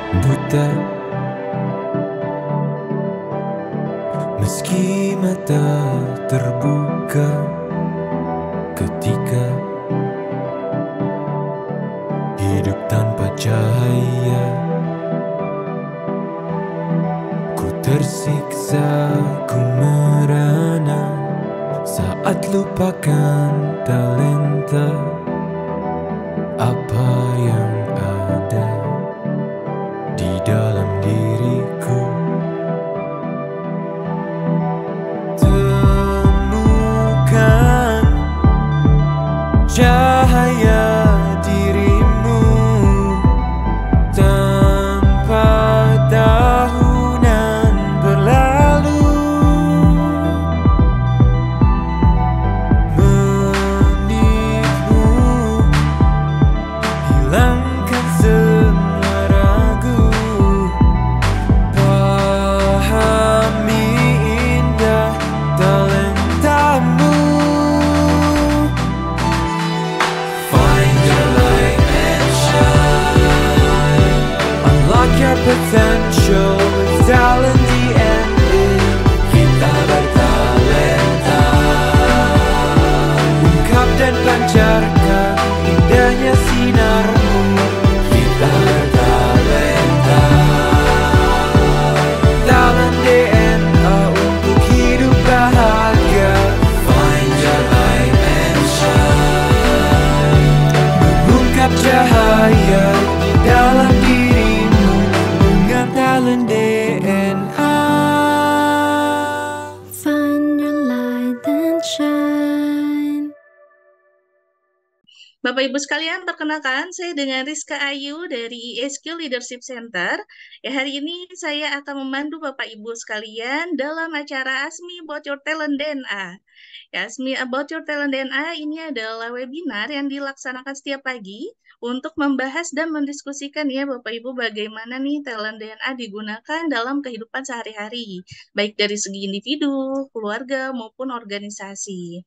buta, meski mata terbuka ketika hidup tanpa cahaya. Ku tersiksa, ku merana saat lupakan talenta apa yang ada di dalam diriku. Temukan cahaya dirimu tanpa tahunan berlalu, menitmu hilangkan semua ragu, pahami indah talentamu. Find your light and shine, unlock your potential with talent DNA. Kita bertalenta, ungkap dan pancarkan indahnya sinarmu. Kita bertalenta, talent DNA untuk hidup bahagia. Find your light and shine, mengungkap cahaya di dalam dirimu dengan talent DNA. Find your light and shine. Bapak Ibu sekalian, perkenalkan saya dengan Rizka Ayu dari ISQ Leadership Center. Ya, hari ini saya akan memandu Bapak Ibu sekalian dalam acara ASMI About Your Talent DNA. Ya, ASMI About Your Talent DNA ini adalah webinar yang dilaksanakan setiap pagi untuk membahas dan mendiskusikan ya Bapak Ibu bagaimana nih talent DNA digunakan dalam kehidupan sehari-hari, baik dari segi individu, keluarga, maupun organisasi.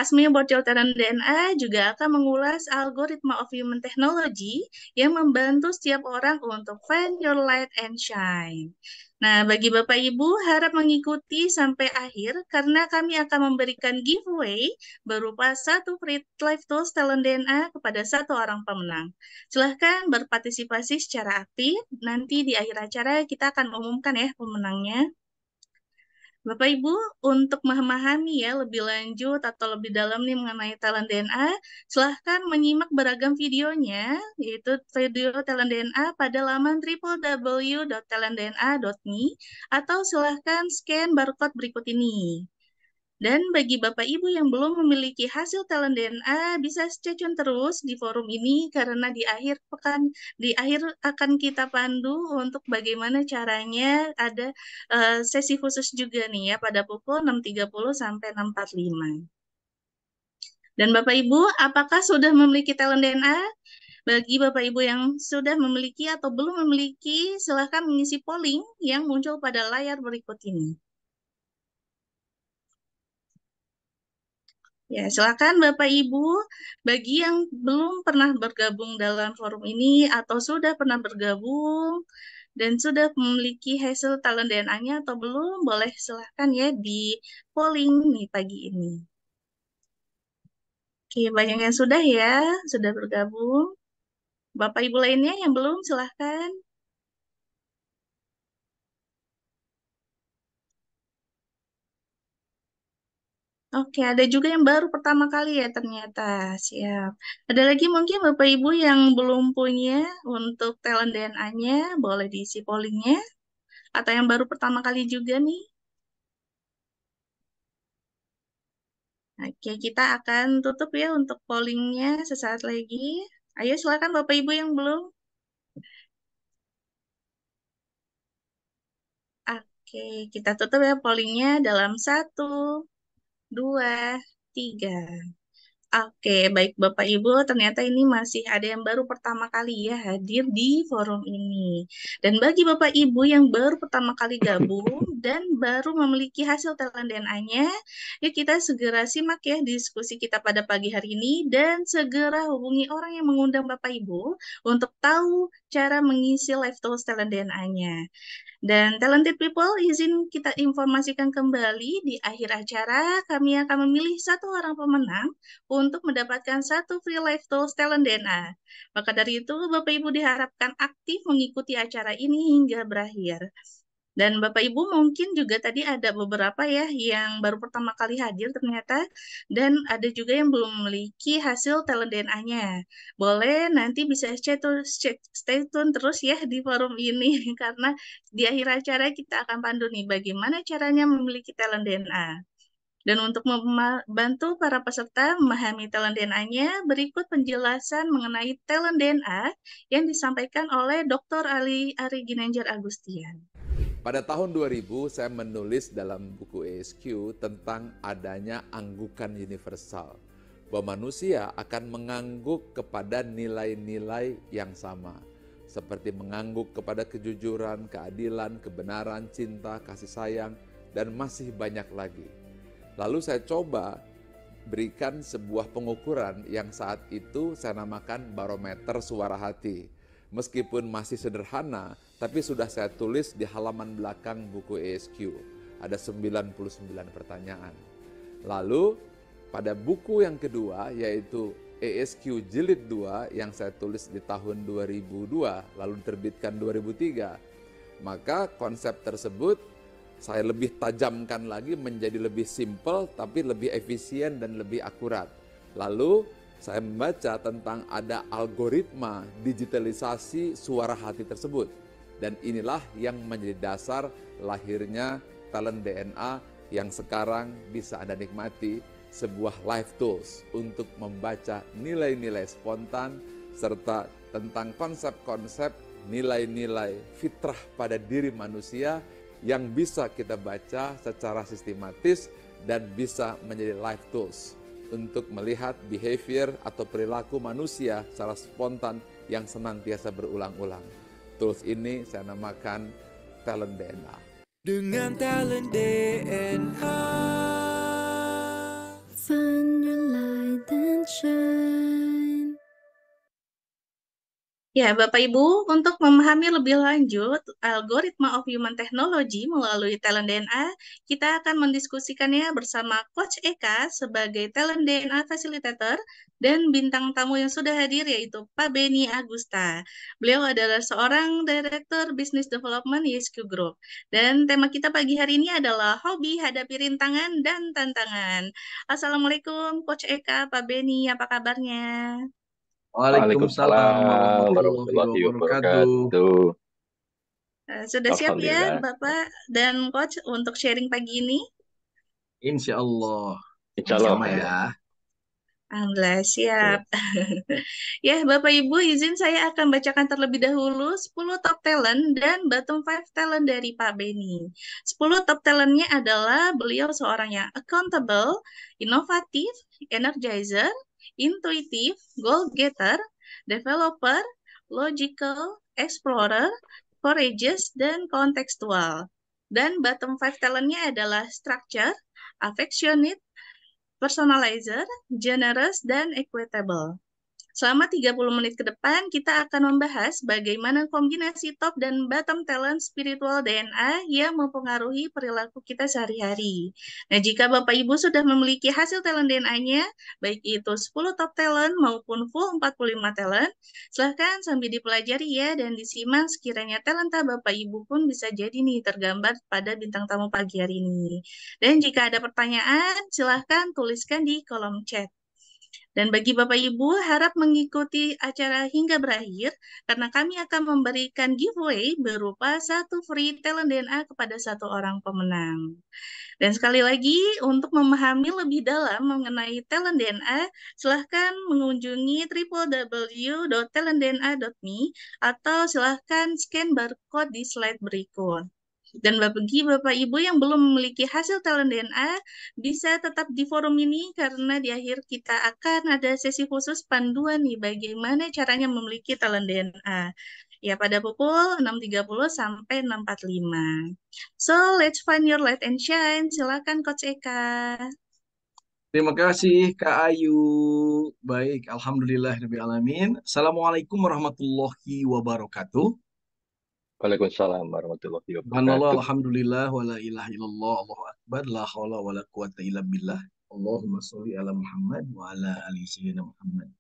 ASMI About Your Talent DNA juga akan mengulas algoritma of human technology yang membantu setiap orang untuk find your light and shine. Nah, bagi Bapak Ibu, harap mengikuti sampai akhir karena kami akan memberikan giveaway berupa satu free live tools talent DNA kepada satu orang pemenang. Silahkan berpartisipasi secara aktif, nanti di akhir acara kita akan umumkan ya pemenangnya. Bapak Ibu, untuk memahami ya lebih lanjut atau lebih dalam nih mengenai talent DNA, silahkan menyimak beragam videonya, yaitu video talent DNA pada laman www.talentdna.me atau silahkan scan barcode berikut ini. Dan bagi Bapak Ibu yang belum memiliki hasil talent DNA, bisa stay tune terus di forum ini karena di akhir akan kita pandu untuk bagaimana caranya ada sesi khusus juga nih ya pada pukul 6.30 sampai 6.45. Dan Bapak Ibu, apakah sudah memiliki talent DNA? Bagi Bapak Ibu yang sudah memiliki atau belum memiliki, silahkan mengisi polling yang muncul pada layar berikut ini. Ya, silakan Bapak Ibu, bagi yang belum pernah bergabung dalam forum ini atau sudah pernah bergabung dan sudah memiliki hasil talent DNA-nya atau belum, boleh silahkan ya di polling nih pagi ini. Oke, banyak yang sudah ya, sudah bergabung. Bapak Ibu lainnya yang belum, silahkan. Oke, ada juga yang baru pertama kali ya ternyata. Siap. Ada lagi mungkin Bapak Ibu yang belum punya untuk talent DNA-nya, boleh diisi pollingnya. Atau yang baru pertama kali juga nih. Oke, kita akan tutup ya untuk pollingnya sesaat lagi. Ayo silakan Bapak Ibu yang belum. Oke, kita tutup ya pollingnya dalam 1, 2, 3. Oke, baik Bapak Ibu, ternyata ini masih ada yang baru pertama kali ya hadir di forum ini. Dan bagi Bapak Ibu yang baru pertama kali gabung dan baru memiliki hasil talent DNA-nya, ya kita segera simak ya diskusi kita pada pagi hari ini dan segera hubungi orang yang mengundang Bapak Ibu untuk tahu cara mengisi live tools talent DNA-nya. Dan talented people, izin kita informasikan kembali di akhir acara, kami akan memilih satu orang pemenang untuk mendapatkan satu free live tools talent DNA. Maka dari itu, Bapak Ibu diharapkan aktif mengikuti acara ini hingga berakhir. Dan Bapak Ibu mungkin juga tadi ada beberapa ya yang baru pertama kali hadir ternyata, dan ada juga yang belum memiliki hasil talent DNA-nya. Boleh nanti bisa stay tune terus ya di forum ini, karena di akhir acara kita akan pandu nih bagaimana caranya memiliki talent DNA. Dan untuk membantu para peserta memahami talent DNA-nya, berikut penjelasan mengenai talent DNA yang disampaikan oleh Dr. Ari Ginanjar Agustian. Pada tahun 2000 saya menulis dalam buku ESQ tentang adanya anggukan universal, bahwa manusia akan mengangguk kepada nilai-nilai yang sama, seperti mengangguk kepada kejujuran, keadilan, kebenaran, cinta, kasih sayang, dan masih banyak lagi. Lalu saya coba berikan sebuah pengukuran yang saat itu saya namakan barometer suara hati. Meskipun masih sederhana, tapi sudah saya tulis di halaman belakang buku ESQ. Ada 99 pertanyaan. Lalu pada buku yang kedua, yaitu ESQ Jilid 2 yang saya tulis di tahun 2002, lalu diterbitkan 2003, maka konsep tersebut saya lebih tajamkan lagi menjadi lebih simpel, tapi lebih efisien dan lebih akurat. Lalu saya membaca tentang ada algoritma digitalisasi suara hati tersebut. Dan inilah yang menjadi dasar lahirnya talent DNA yang sekarang bisa Anda nikmati, sebuah live tools untuk membaca nilai-nilai spontan serta tentang konsep-konsep nilai-nilai fitrah pada diri manusia yang bisa kita baca secara sistematis dan bisa menjadi live tools untuk melihat behavior atau perilaku manusia secara spontan yang senantiasa berulang-ulang. Tools ini saya namakan talent DNA. Dengan talent DNA. Find your light and shine. Ya, Bapak Ibu, untuk memahami lebih lanjut algoritma of human technology melalui talent DNA, kita akan mendiskusikannya bersama Coach Eka sebagai talent DNA facilitator dan bintang tamu yang sudah hadir yaitu Pak Beni Agusta. Beliau adalah seorang Director Business Development ISQ Group. Dan tema kita pagi hari ini adalah hobi hadapi rintangan dan tantangan. Assalamualaikum Coach Eka, Pak Beni, apa kabarnya? Waalaikumsalam warahmatullahi wabarakatuh. Sudah siap ya Alhamdulillah. Bapak dan Coach untuk sharing pagi ini? Insya Allah. Insya Allah. Sama ya. Alhamdulillah siap. Ya Bapak Ibu, izin saya akan bacakan terlebih dahulu 10 top talent dan bottom 5 talent dari Pak Beni. 10 top talentnya adalah beliau seorang yang accountable, inovatif, energizer, intuitif, goal getter, developer, logical, explorer, courageous, dan contextual. Dan bottom 5 talentnya adalah structure, affectionate, personalizer, generous, dan equitable. Selama 30 menit ke depan, kita akan membahas bagaimana kombinasi top dan bottom talent spiritual DNA yang mempengaruhi perilaku kita sehari-hari. Nah, jika Bapak Ibu sudah memiliki hasil talent DNA-nya, baik itu 10 top talent maupun full 45 talent, silahkan sambil dipelajari ya dan disimak sekiranya talenta Bapak Ibu pun bisa jadi nih tergambar pada bintang tamu pagi hari ini. Dan jika ada pertanyaan, silahkan tuliskan di kolom chat. Dan bagi Bapak Ibu, harap mengikuti acara hingga berakhir, karena kami akan memberikan giveaway berupa satu free talent DNA kepada satu orang pemenang. Dan sekali lagi, untuk memahami lebih dalam mengenai talent DNA, silahkan mengunjungi www.talentdna.me atau silahkan scan barcode di slide berikut. Dan bagi Bapak Ibu yang belum memiliki hasil talent DNA, bisa tetap di forum ini karena di akhir kita akan ada sesi khusus panduan nih bagaimana caranya memiliki talent DNA. Ya, pada pukul 6.30 sampai 6.45. So, let's find your light and shine. Silakan Coach Eka. Terima kasih Kak Ayu. Baik, alhamdulillahirrahmanirrahim. Assalamualaikum warahmatullahi wabarakatuh. Waalaikumsalam warahmatullahi Subhanallah, wabarakatuh. alhamdulillah, wa la ilaha illallah, Allahu akbar, la haula wa la quwata illa billah. Allahumma sholli ala Muhammad wa ala ali sayyidina Muhammad.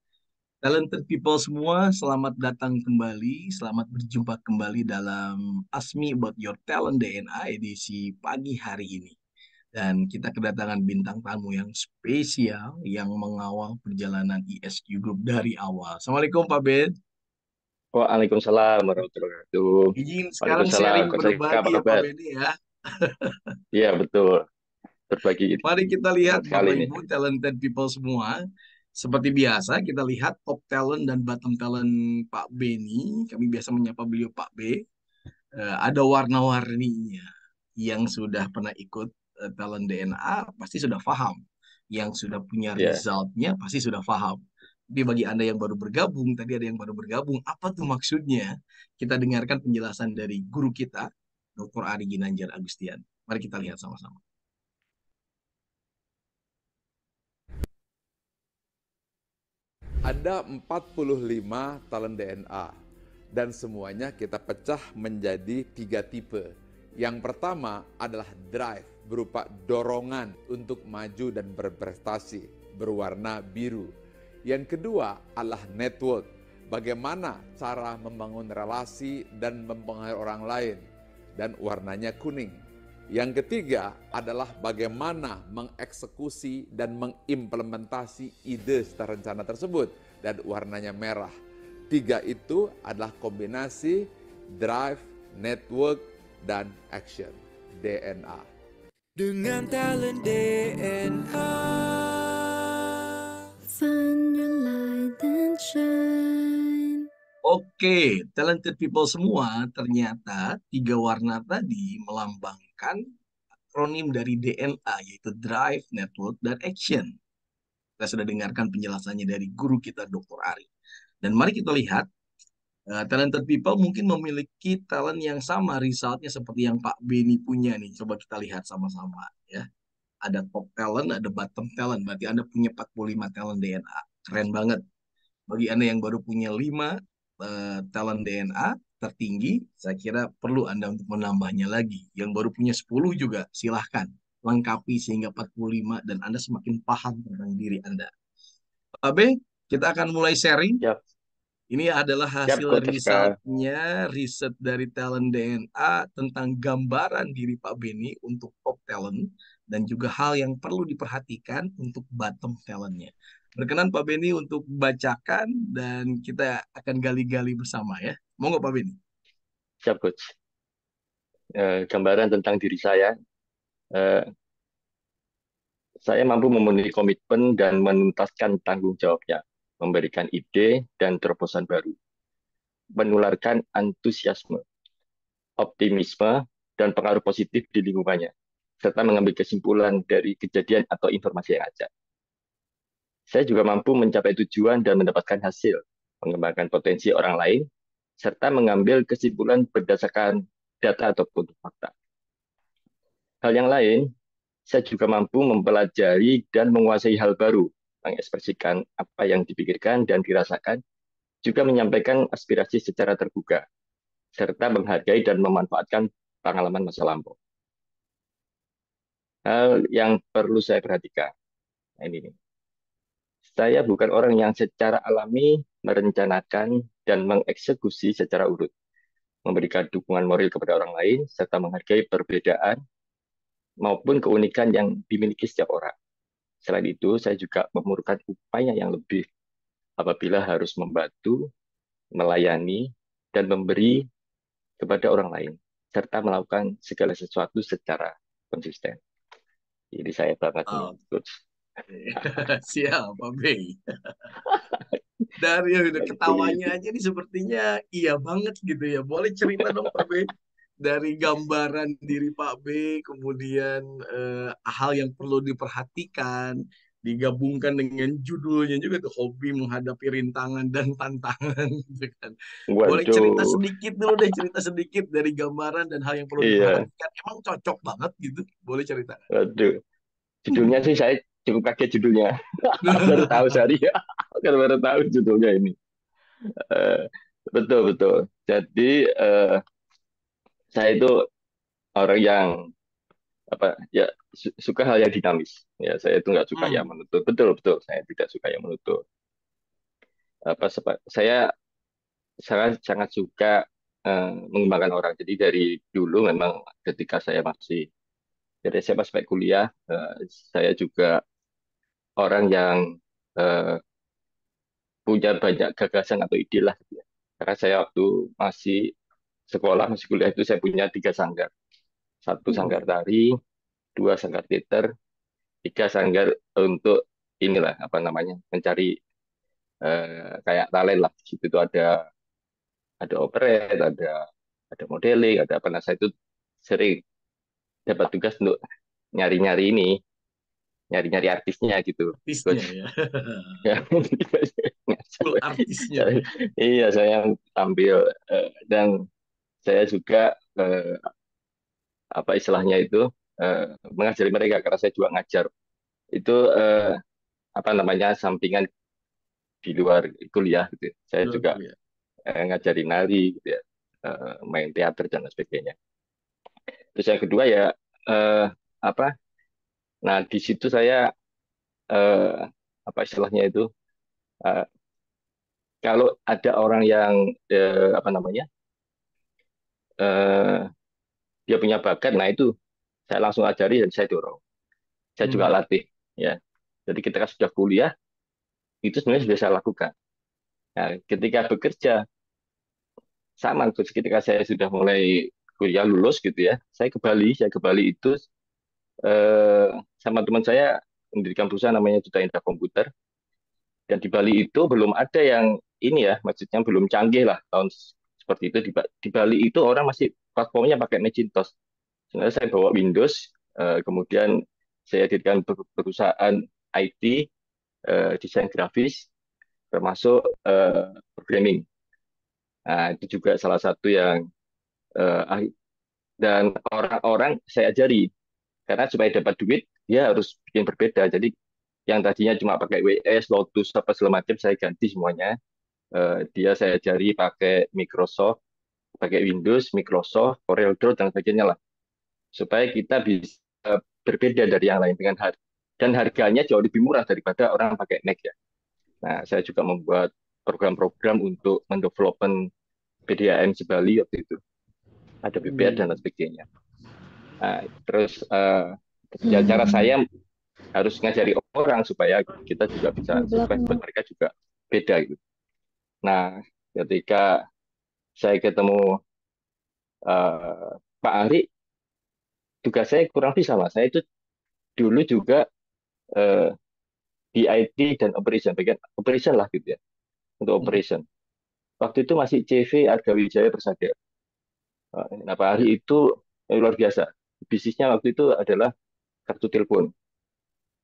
Talented people semua, selamat datang kembali, selamat berjumpa kembali dalam Asmi About Your Talent DNA edisi pagi hari ini. Dan kita kedatangan bintang tamu yang spesial yang mengawal perjalanan ISQ Group dari awal. Assalamualaikum Pak Ben. Waalaikumsalam warahmatullahi wabarakatuh. Izin sekarang Waalaikumsalam, sharing Coach Eka, berbagi apa ya Pak kabar? Ben ya. Iya, betul. Berbagi Mari kita lihat sekali Bapak nih. Ibu talented people semua. Seperti biasa kita lihat top talent dan bottom talent Pak Beni. Kami biasa menyapa beliau Pak B. Ada warna-warninya. Yang sudah pernah ikut talent DNA pasti sudah paham. Yang sudah punya Ya, resultnya pasti sudah paham. Tapi bagi Anda yang baru bergabung, tadi ada yang baru bergabung, apa tuh maksudnya? Kita dengarkan penjelasan dari guru kita, Dr. Ari Ginanjar Agustian. Mari kita lihat sama-sama. Ada 45 talent DNA dan semuanya kita pecah menjadi 3 tipe. Yang pertama adalah drive, berupa dorongan untuk maju dan berprestasi, berwarna biru. Yang kedua adalah network, bagaimana cara membangun relasi dan mempengaruhi orang lain, dan warnanya kuning. Yang ketiga adalah bagaimana mengeksekusi dan mengimplementasi ide serta rencana tersebut, dan warnanya merah. 3 itu adalah kombinasi drive, network, dan action, DNA. Dengan talent DNA. Find your light and shine. Oke, talented people semua, ternyata 3 warna tadi melambangkan akronim dari DNA, yaitu drive, network, dan action. Kita sudah dengarkan penjelasannya dari guru kita, Dr. Ari. Dan mari kita lihat, talented people mungkin memiliki talent yang sama, resultnya seperti yang Pak Beni punya nih. Coba kita lihat sama-sama ya. Ada top talent, ada bottom talent. Berarti Anda punya 45 talent DNA. Keren banget. Bagi Anda yang baru punya 5 talent DNA tertinggi, saya kira perlu Anda untuk menambahnya lagi. Yang baru punya 10 juga silahkan lengkapi sehingga 45 dan Anda semakin paham tentang diri Anda. Pak B, kita akan mulai sharing. Siap. Ini adalah hasil Coach Eka. resultnya, riset dari talent DNA tentang gambaran diri Pak Beni untuk top talent dan juga hal yang perlu diperhatikan untuk bottom talentnya. Berkenan Pak Beni untuk bacakan dan kita akan gali-gali bersama ya. Monggo Pak Beni. Siap, Coach. Gambaran tentang diri saya. Saya mampu memenuhi komitmen dan menuntaskan tanggung jawabnya, memberikan ide dan terobosan baru, menularkan antusiasme, optimisme, dan pengaruh positif di lingkungannya, serta mengambil kesimpulan dari kejadian atau informasi yang ada. Saya juga mampu mencapai tujuan dan mendapatkan hasil, mengembangkan potensi orang lain, serta mengambil kesimpulan berdasarkan data ataupun fakta. Hal yang lain, saya juga mampu mempelajari dan menguasai hal baru, mengekspresikan apa yang dipikirkan dan dirasakan, juga menyampaikan aspirasi secara terbuka, serta menghargai dan memanfaatkan pengalaman masa lampau. Hal yang perlu saya perhatikan, ini nih. Saya bukan orang yang secara alami merencanakan dan mengeksekusi secara urut, memberikan dukungan moral kepada orang lain, serta menghargai perbedaan maupun keunikan yang dimiliki setiap orang. Selain itu, saya juga memerlukan upaya yang lebih apabila harus membantu, melayani, dan memberi kepada orang lain, serta melakukan segala sesuatu secara konsisten. Jadi saya banget nih, Coach. Siap, Pak B. Dari ketawanya aja nih sepertinya iya banget gitu ya. Boleh cerita dong Pak B, dari gambaran diri Pak B, kemudian hal yang perlu diperhatikan, digabungkan dengan judulnya juga tuh hobi menghadapi rintangan dan tantangan gitu kan. Boleh cerita Waduh, sedikit dulu deh, cerita sedikit dari gambaran dan hal yang perlu iya, diperhatikan. Emang cocok banget gitu? Boleh cerita. waduh. Judulnya sih saya cukup kaget judulnya. Baru tahu sehari ya, baru tahu judulnya ini. Eh, betul betul. Jadi saya itu orang yang apa ya suka hal yang dinamis. Ya saya itu nggak suka yang Hmm. menuntut. Betul betul. Saya tidak suka yang menuntut. Saya sangat sangat suka mengembangkan orang. Jadi dari dulu memang ketika saya masih dari SMA sampai kuliah, saya juga orang yang eh, punya banyak gagasan atau ide lah gitu ya. Karena saya waktu masih sekolah, masih kuliah itu saya punya 3 sanggar. Satu sanggar tari, 2 sanggar teater, 3 sanggar untuk inilah apa namanya mencari kayak talent lah. Di situ tuh ada operet, ada modeling, ada apa. Nah saya itu sering dapat tugas untuk nyari-nyari ini, nyari-nyari artisnya gitu. Artisnya Coach. ya. Ya, Full artisnya ya. iya saya yang tampil dan saya juga apa istilahnya itu mengajari mereka karena saya juga ngajar itu apa namanya sampingan di luar kuliah gitu ya. Saya Luar juga kuliah. ngajari nari gitu ya, main teater dan lain sebagainya. Terus yang kedua ya eh, apa? Nah di situ saya eh, apa istilahnya itu eh, kalau ada orang yang apa namanya eh, dia punya bakat, nah itu saya langsung ajari dan saya dorong. Saya juga Hmm. latih ya. Jadi ketika sudah kuliah itu sebenarnya sudah saya lakukan. Nah, ketika bekerja sama ketika saya sudah mulai kuliah lulus gitu ya, saya ke Bali itu eh, sama teman saya mendirikan perusahaan namanya Duta Indah Komputer dan di Bali itu belum ada yang ini ya, maksudnya belum canggih lah tahun seperti itu di Bali itu orang masih platformnya pakai Macintosh. Sebenarnya saya bawa Windows, kemudian saya dirikan perusahaan IT, desain grafis, termasuk programming. Nah, itu juga salah satu yang dan orang-orang saya ajari karena supaya dapat duit dia harus bikin berbeda. Jadi yang tadinya cuma pakai WS, Lotus apa segala macam saya ganti semuanya. Dia saya ajari pakai Microsoft, pakai Windows, Microsoft, CorelDRAW dan sebagainya lah. Supaya kita bisa berbeda dari yang lain dengan harga dan harganya jauh lebih murah daripada orang pakai Mac ya. Nah, saya juga membuat program-program untuk mendevelopment PDAM di Bali waktu itu. Ada BPR dan lain sebagainya. Nah, terus ya cara saya harus ngajari orang supaya kita juga bisa survive buat mereka juga beda gitu. Nah, ketika saya ketemu Pak Ari, tugas saya kurang lebih sama. Saya itu dulu juga eh, di IT dan operation, bagian operation lah gitu ya, untuk operation. Waktu itu masih CV Arga Wijaya Persada. Nah, Pak Ari itu luar biasa. Bisnisnya waktu itu adalah kartu telepon.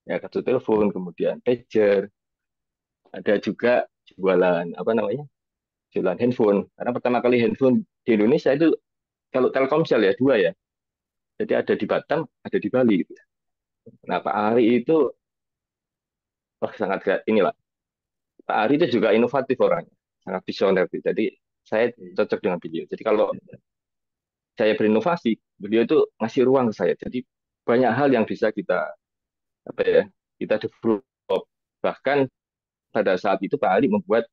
Ya, kartu telepon, kemudian pager, ada juga jualan apa namanya? Jualan handphone. Karena pertama kali handphone di Indonesia itu kalau Telkomsel ya dua ya. Jadi ada di Batam, ada di Bali gitu. Nah, Pak Ari itu wah, sangat inilah. Pak Ari itu juga inovatif orangnya, sangat visioner. Gitu. Jadi saya cocok dengan beliau. Jadi kalau saya berinovasi, beliau itu ngasih ruang ke saya. Jadi banyak hal yang bisa kita apa ya, kita develop. Bahkan pada saat itu Pak Ali membuat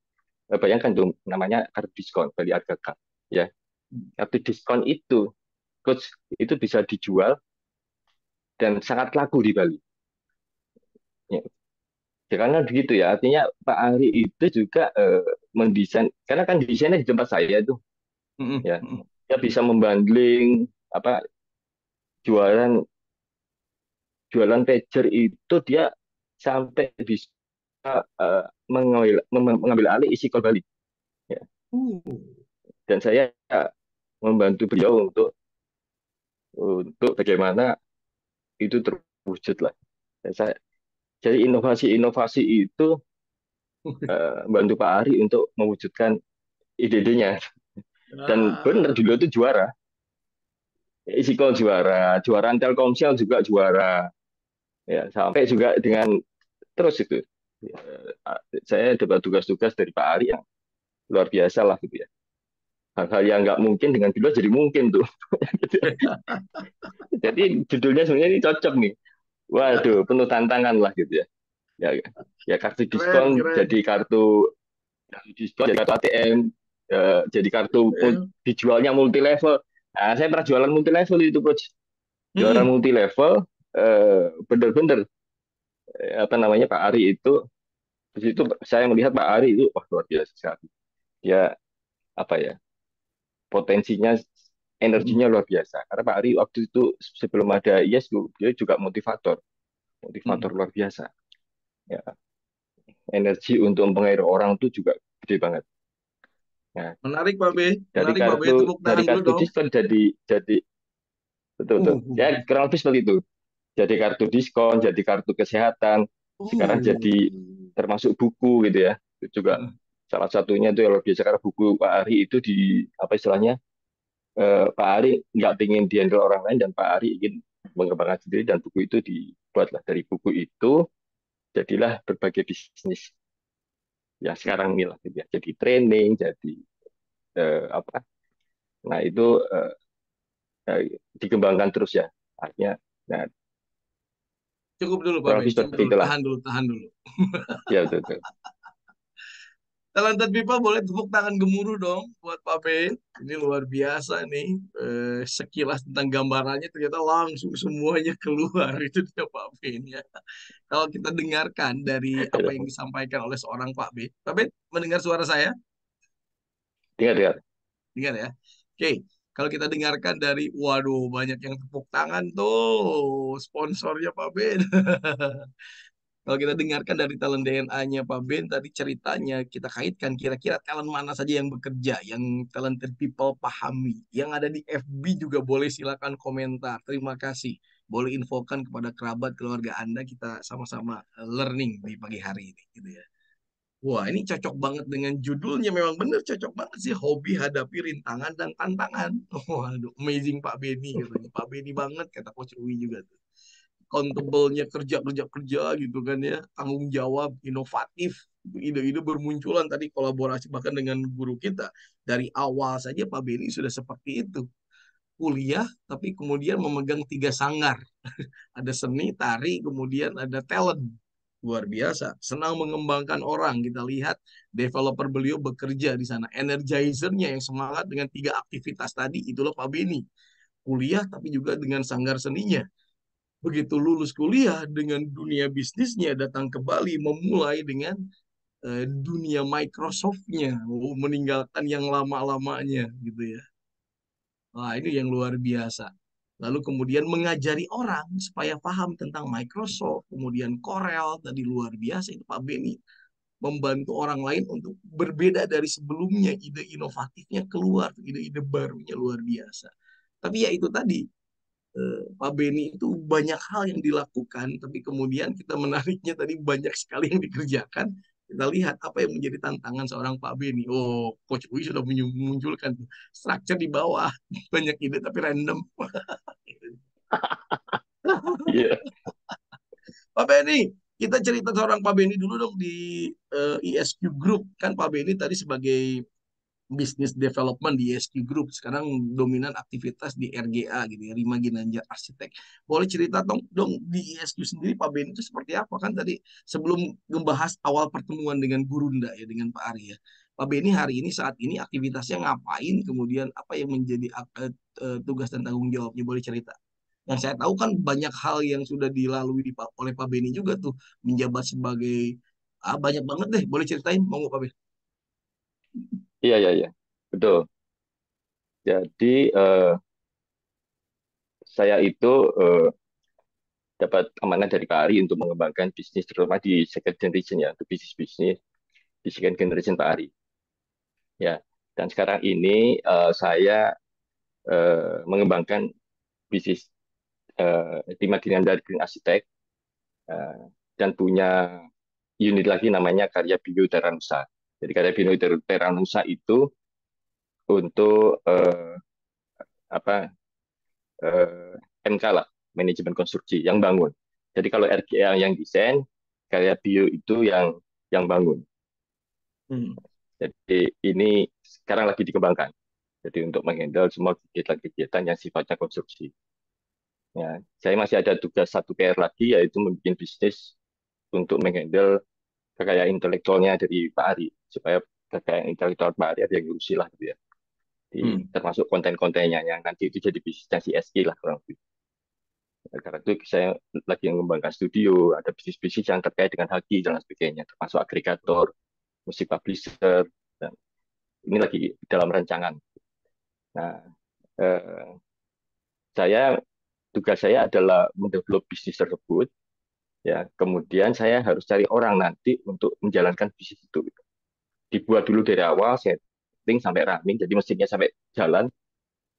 bayangkan dong namanya kartu diskon Bali Arga Cup. Ya, kartu diskon itu coach itu bisa dijual dan sangat laku di Bali. Ya, ya, karena begitu ya, artinya Pak Ari itu juga mendesain, karena kan desainnya di tempat saya itu, ya, dia bisa membandling apa jualan jualan pager itu dia sampai bisa mengambil alih isi Bali. Ya. Dan saya membantu beliau untuk untuk bagaimana itu terwujud lah. Saya, jadi inovasi-inovasi itu bantu Pak Ari untuk mewujudkan ide-idenya. Dan benar Ah, dulu itu juara. Isikol juara, juara Telkomsel juga juara. Ya, sampai juga dengan terus itu. Saya dapat tugas-tugas dari Pak Ari yang luar biasa lah gitu ya. Hal-hal yang nggak mungkin dengan beliau jadi mungkin tuh. Jadi judulnya sebenarnya ini cocok nih. Waduh, penuh tantangan lah gitu ya. Ya, ya kartu keren, diskon keren. jadi kartu diskon jadi kartu ATM, jadi kartu Ya. dijualnya multi level. Nah, saya pernah jualan multi level itu, Coach. Jualan Mm-mm. multi level, bener-bener apa namanya Pak Ari itu di situ saya melihat Pak Ari itu wah luar biasa sekali. Dia apa ya potensinya Mm-mm. energinya luar biasa. Karena Pak Ari waktu itu sebelum ada ISQ dia juga motivator, motivator Mm-mm. luar biasa. Ya, energi untuk mempengaruhi orang tuh juga gede banget. Nah, Menarik Pak B, dari menarik Pak B. kartu Tepuk dari tangan dulu kartu dong. diskon jadi betul betul. Uh, Ya kurang lebih seperti itu. Jadi kartu diskon, jadi kartu kesehatan, sekarang uh. jadi termasuk buku gitu ya. Itu juga salah satunya itu yang biasa karena buku Pak Ari itu di apa istilahnya Pak Ari nggak ingin dihandle orang lain dan Pak Ari ingin mengembangkan sendiri dan buku itu dibuatlah dari buku itu jadilah berbagai bisnis ya sekarang inilah gitu ya. Jadi training, jadi apa? Nah itu eh, dikembangkan terus ya. Artinya, nah Cukup dulu Pak B, kurang lebih cukup seperti dulu, itulah. tahan dulu, tahan dulu. Ya betul, betul. Talented People boleh tepuk tangan gemuruh dong buat Pak Ben. Ini luar biasa nih. Sekilas tentang gambarannya ternyata langsung semuanya keluar. Itu dia Pak Ben ya. Kalau kita dengarkan dari apa yang disampaikan oleh seorang Pak Ben. Pak Ben, mendengar suara saya? Dengar, dengar. Dengar ya. Oke, kalau kita dengarkan dari, waduh banyak yang tepuk tangan tuh. Sponsornya Pak Ben. Kalau kita dengarkan dari talent DNA-nya Pak Ben tadi ceritanya kita kaitkan kira-kira talent mana saja yang bekerja, yang talented people pahami. Yang ada di FB juga boleh silakan komentar. Terima kasih. Boleh infokan kepada kerabat keluarga Anda kita sama-sama learning di pagi hari ini gitu ya. Wah, ini cocok banget dengan judulnya. Memang benar cocok banget sih. Hobi hadapi rintangan dan tantangan. Waduh, amazing Pak Beni katanya. Pak Beni banget kata Coach Uwi juga tuh accountable-nya kerja kerja kerja gitu kan ya, tanggung jawab, inovatif, ide-ide bermunculan tadi kolaborasi bahkan dengan guru kita dari awal saja Pak Beni sudah seperti itu, kuliah tapi kemudian memegang tiga sanggar, ada seni, tari, kemudian ada talent. Luar biasa, senang mengembangkan orang. Kita lihat developer beliau bekerja di sana. Energizernya yang semangat dengan tiga aktivitas tadi, itulah Pak Beni. Kuliah tapi juga dengan sanggar seninya. Begitu lulus kuliah dengan dunia bisnisnya datang ke Bali memulai dengan dunia Microsoft-nya, meninggalkan yang lama-lamanya gitu ya. Wah, ini yang luar biasa. Lalu kemudian mengajari orang supaya paham tentang Microsoft, kemudian Corel, tadi luar biasa itu Pak Beni membantu orang lain untuk berbeda dari sebelumnya, ide inovatifnya keluar, ide-ide barunya luar biasa. Tapi ya itu tadi, Pak Beni itu banyak hal yang dilakukan, tapi kemudian kita menariknya tadi banyak sekali yang dikerjakan. Kita lihat apa yang menjadi tantangan seorang Pak Beni. Oh, Coach Uy sudah memunculkan tuh structure di bawah, banyak ide tapi random. Iya. Pak Beni, kita cerita seorang Pak Beni dulu dong di ISQ Group. Kan Pak Beni tadi sebagai business development di ESQ Group. Sekarang dominan aktivitas di RGA gitu ya, Rima Ginanjar Arsitek. Boleh cerita dong di ESQ sendiri Pak Ben itu seperti apa? Kan tadi sebelum membahas awal pertemuan dengan Gurunda ya, dengan Pak Ari ya. Pak Beni hari ini saat ini aktivitasnya ngapain, kemudian apa yang menjadi tugas dan tanggung jawabnya, boleh cerita. Yang saya tahu kan banyak hal yang sudah dilalui oleh Pak Beni juga tuh, menjabat sebagai banyak banget deh, boleh ceritain mau nggak Pak Beni? Iya, iya, iya. Betul. Jadi saya itu eh, dapat amanah dari Pak Ari untuk mengembangkan bisnis terutama di second generation ya, untuk bisnis-bisnis di second generation Pak Ari. Ya. Dan sekarang ini saya mengembangkan bisnis tim dari Green Architect, dan punya unit lagi namanya Karya Bio Teranusa. Jadi Karya Bio Teranusa itu untuk apa MK lah, manajemen konstruksi yang bangun. Jadi kalau RGA yang desain, Karya Bio itu yang bangun. Jadi ini sekarang lagi dikembangkan. Jadi untuk menghandle semua kegiatan-kegiatan yang sifatnya konstruksi. Ya, saya masih ada tugas satu PR lagi, yaitu membuat bisnis untuk menghandle kekayaan intelektualnya dari Pak Ari, supaya kekayaan intelektual Pak Ari ada yang ngurusi lah gitu ya. Termasuk konten-kontennya yang nanti itu jadi bisnisnya CSI lah kurang lebih. Karena itu saya lagi mengembangkan studio, ada bisnis-bisnis yang terkait dengan haki dan sebagainya, termasuk agregator, musik publisher, dan ini lagi dalam rancangan. Nah, tugas saya adalah mendevelop bisnis tersebut, ya. Kemudian saya harus cari orang nanti untuk menjalankan bisnis itu. Dibuat dulu dari awal, setting sampai running, jadi mesinnya sampai jalan.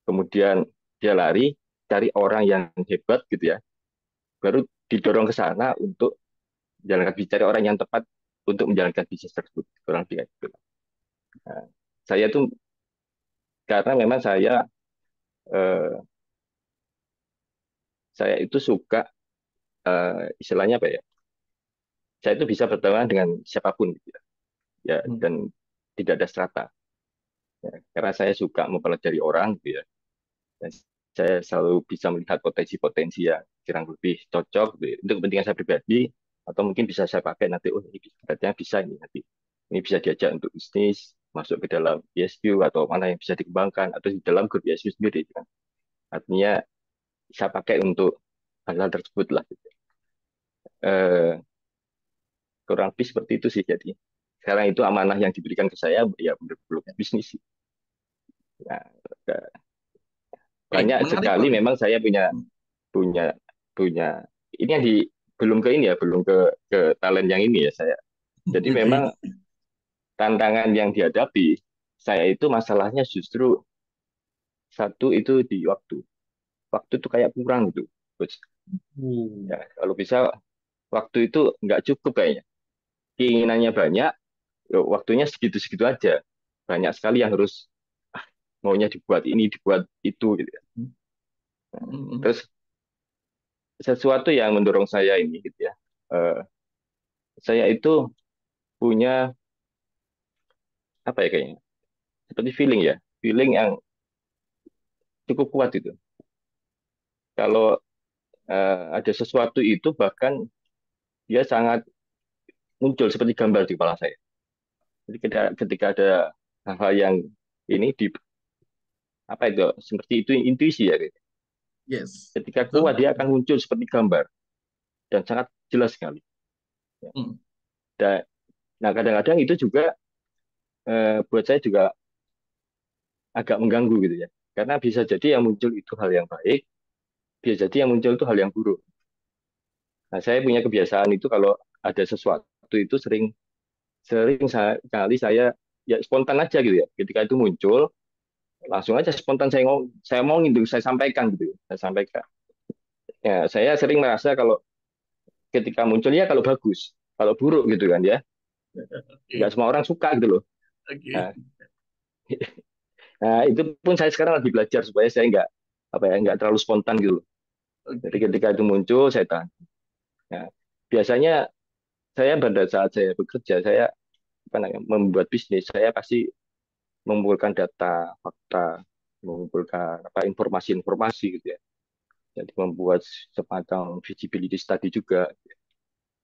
Kemudian dia lari, cari orang yang hebat gitu ya. Baru didorong ke sana untuk menjalankan bisnis, cari orang yang tepat untuk menjalankan bisnis tersebut. Kurang lebih gitu. Nah, saya tuh karena memang saya itu suka istilahnya apa ya? Saya itu bisa berteman dengan siapapun gitu ya. Ya, dan tidak ada strata. Ya, karena saya suka mempelajari orang gitu ya. Dan saya selalu bisa melihat potensi-potensi yang kurang lebih cocok gitu ya, untuk kepentingan saya pribadi, atau mungkin bisa saya pakai nanti, oh ini berarti bisa ini nanti. Ini bisa diajak untuk bisnis, masuk ke dalam ESQ atau mana yang bisa dikembangkan, atau di dalam grup ESQ sendiri kan. Artinya saya pakai untuk hal-hal tersebut lah gitu. Kurang lebih seperti itu sih. Jadi sekarang itu amanah yang diberikan ke saya, ya belum bisnis. Nah, banyak sekali memang saya punya ini yang belum ke ini ya, belum ke talent yang ini ya saya. Jadi memang tantangan yang dihadapi saya itu masalahnya justru satu itu di waktu. Waktu itu kayak kurang gitu. Ya, kalau bisa waktu itu nggak cukup kayaknya. Keinginannya banyak, waktunya segitu-segitu aja. Banyak sekali yang harus maunya dibuat ini, dibuat itu gitu ya. Terus sesuatu yang mendorong saya ini gitu ya. Saya itu punya apa ya kayaknya? Seperti feeling yang cukup kuat itu. Kalau ada sesuatu itu bahkan dia sangat muncul seperti gambar di kepala saya. Jadi ketika ada hal-hal yang ini di apa itu seperti itu intuisi ya gitu. Yes. Ketika kuat dia akan muncul seperti gambar dan sangat jelas sekali. Ya. Dan nah kadang-kadang itu juga buat saya juga agak mengganggu gitu ya. Karena bisa jadi yang muncul itu hal yang baik, bisa jadi yang muncul itu hal yang buruk. Nah, saya punya kebiasaan itu kalau ada sesuatu itu sering kali saya ya spontan aja gitu ya. Ketika itu muncul, langsung aja spontan saya ngomongin itu, saya sampaikan gitu. Saya sampaikan. Ya, saya sering merasa kalau ketika muncul ya kalau bagus, kalau buruk gitu kan ya. Nggak semua orang suka gitu loh. Nah, itu pun saya sekarang lagi belajar supaya saya nggak terlalu spontan gitu loh. Jadi ketika itu muncul saya tahan. Nah, biasanya saya pada saat saya bekerja, saya membuat bisnis, saya pasti mengumpulkan data, fakta, mengumpulkan informasi-informasi gitu ya. Jadi membuat semacam visibility study juga.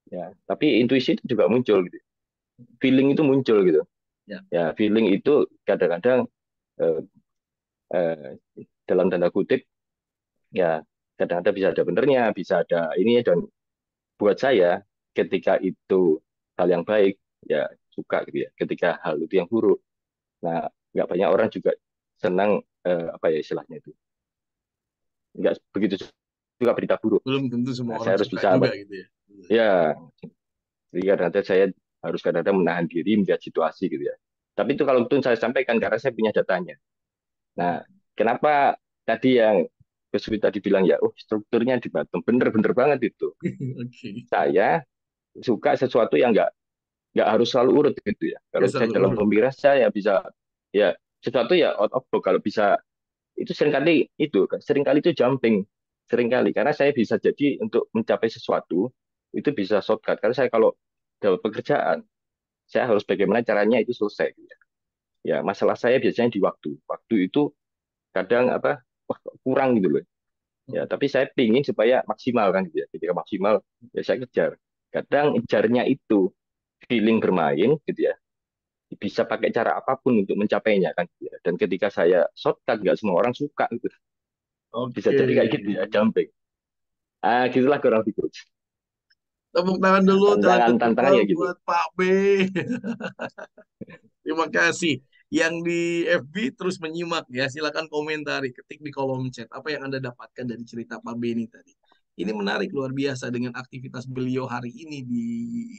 Ya, tapi intuisi itu juga muncul gitu. Feeling itu muncul gitu. Ya, feeling itu kadang-kadang dalam tanda kutip ya kadang-kadang bisa ada benernya, bisa ada ini, dan buat saya ketika itu hal yang baik ya suka gitu ya. Ketika hal itu yang buruk, nah nggak banyak orang juga senang apa ya istilahnya itu. Nggak begitu juga berita buruk. Belum tentu semua orang saya harus suka bisa juga gitu ya. Ya, jadi kadang-kadang saya harus kadang-kadang menahan diri melihat situasi gitu ya. Tapi itu kalau itu saya sampaikan karena saya punya datanya. Nah, kenapa tadi yang Terus tadi bilang ya, oh strukturnya di bottom, bener-bener banget itu. Oke. Saya suka sesuatu yang nggak harus selalu urut gitu ya. Ya Kalau saya selalu dalam urut. pemikiran saya bisa ya sesuatu ya out of box kalau bisa itu seringkali itu jumping seringkali karena saya bisa jadi untuk mencapai sesuatu itu bisa shortcut karena saya kalau dapat pekerjaan saya harus bagaimana caranya itu selesai gitu ya. Ya masalah saya biasanya di waktu itu kadang apa wah, kurang gitu loh ya tapi saya pingin supaya maksimal kan gitu ya ketika maksimal ya saya kejar kadang kejarnya itu feeling bermain gitu ya bisa pakai cara apapun untuk mencapainya kan gitu ya. Dan ketika saya shortcut nggak semua orang suka gitu bisa Oke. jadi kayak gitu ya jumping gitulah kurang lebih coach. Tepuk tangan dulu talented Tantangan people ya gitu. buat Pak B. Terima kasih. Yang di FB terus menyimak ya, silakan komentari, ketik di kolom chat apa yang Anda dapatkan dari cerita Pak Beni tadi. Ini menarik luar biasa dengan aktivitas beliau hari ini di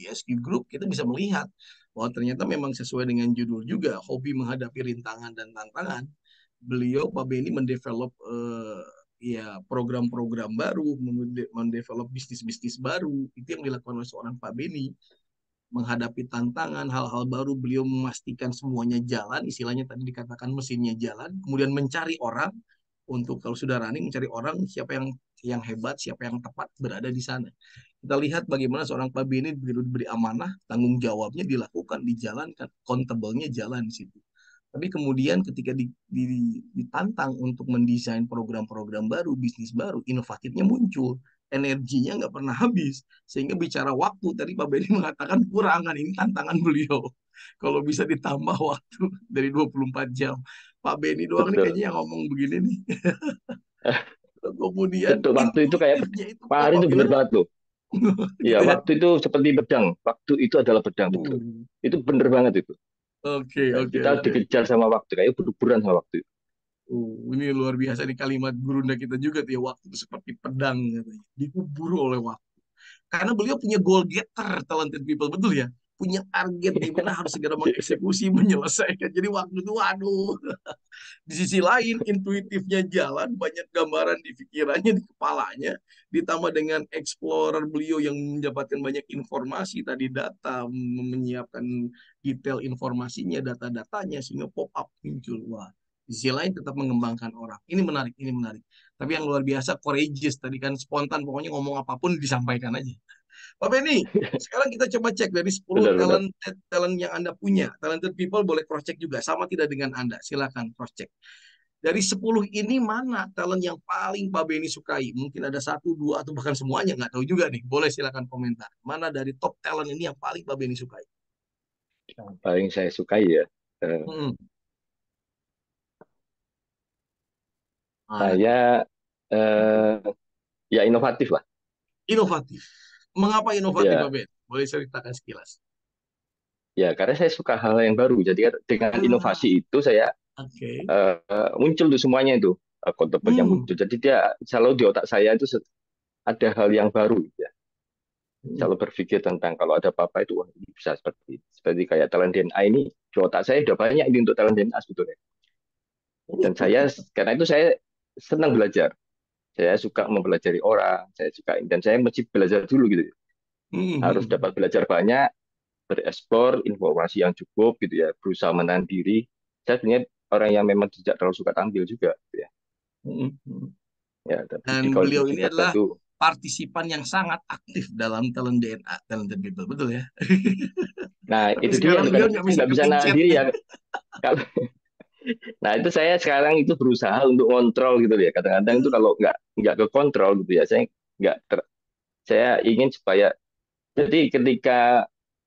SQ Group kita bisa melihat bahwa ternyata memang sesuai dengan judul juga hobi menghadapi rintangan dan tantangan. Beliau Pak Beni mendevelop ya program-program baru, mendevelop bisnis-bisnis baru. Itu yang dilakukan oleh seorang Pak Beni menghadapi tantangan, hal-hal baru, beliau memastikan semuanya jalan, istilahnya tadi dikatakan mesinnya jalan, kemudian mencari orang untuk kalau sudah running mencari orang siapa yang hebat, siapa yang tepat berada di sana. Kita lihat bagaimana seorang Pak Beni begitu diberi amanah, tanggung jawabnya dilakukan, dijalankan, accountable-nya jalan di situ. Tapi kemudian ketika ditantang untuk mendesain program-program baru, bisnis baru, inovatifnya muncul. Energinya nggak pernah habis. Sehingga bicara waktu, tadi Pak Benny mengatakan kurangan. Ini tantangan beliau. Kalau bisa ditambah waktu dari 24 jam. Pak Benny doang nih Betul. kayaknya yang ngomong begini nih. Kemudian Betul waktu itu kayak intuitifnya itu Pak Hari apa? itu benar Gimana? banget loh. Iya Gitu ya. waktu itu seperti pedang. Waktu itu adalah pedang betul. Uh, Itu bener banget itu. Oke, Ya, oke, kita oke. dikejar sama waktu kayak buru-buruan sama waktu. Ini luar biasa nih kalimat gurunda kita juga tuh ya, waktu itu seperti pedang katanya. Dikubur oleh waktu. Karena beliau punya goal getter, talented people, betul ya? Punya target di mana harus segera mengeksekusi, menyelesaikan. Jadi waktu itu, waduh. Di sisi lain, intuitifnya jalan, banyak gambaran di pikirannya, di kepalanya. Ditambah dengan explorer beliau yang mendapatkan banyak informasi, tadi data, menyiapkan detail informasinya, data-datanya, sehingga pop-up muncul. Wah, di sisi lain tetap mengembangkan orang. Ini menarik, ini menarik. Tapi yang luar biasa, courageous. Tadi kan spontan, pokoknya ngomong apapun disampaikan aja. Pak Benny, sekarang kita coba cek dari 10 Benar-benar. talent yang Anda punya. Talented people boleh cross check juga. Sama tidak dengan Anda? Silakan cross check. Dari 10 ini mana talent yang paling Pak Benny sukai? Mungkin ada satu, dua, atau bahkan semuanya. Nggak tahu juga nih. Boleh silakan komentar. Mana dari top talent ini yang paling Pak Benny sukai? Yang paling saya sukai ya. eh, Hmm, mana tuh? saya eh, ya inovatif lah. Inovatif. Mengapa inovatif Pak Ya, Benny? Boleh ceritakan sekilas. ya karena saya suka hal yang baru. Jadi kan dengan Ah, inovasi itu saya oke. muncul tuh semuanya itu accountable yang Hmm. muncul. Jadi dia selalu di otak saya itu ada hal yang baru ya. Hmm. Selalu berpikir tentang kalau ada apa-apa itu wah, ini bisa seperti kayak talent DNA ini di otak saya udah banyak ini untuk talent DNA sebetulnya. Dan saya karena itu saya senang belajar. Saya suka mempelajari orang, saya suka dan saya mesti belajar dulu gitu. Harus Hmm. dapat belajar banyak, bereksplor informasi yang cukup gitu ya, berusaha menahan diri. Saya sebenarnya orang yang memang tidak terlalu suka tampil juga gitu ya. Hmm. Hmm. Ya, tapi Dan di beliau kondisi ini adalah tertentu partisipan yang sangat aktif dalam talent DNA, talented people, betul ya? nah Tapi itu dia sekarang tuh beliau kadang nggak saya bisa nggak bisa nahan kepencet diri nih. ya kalau nah itu saya sekarang itu berusaha untuk kontrol gitu ya kadang-kadang itu kalau nggak ke kontrol gitu ya saya nggak saya ingin supaya jadi ketika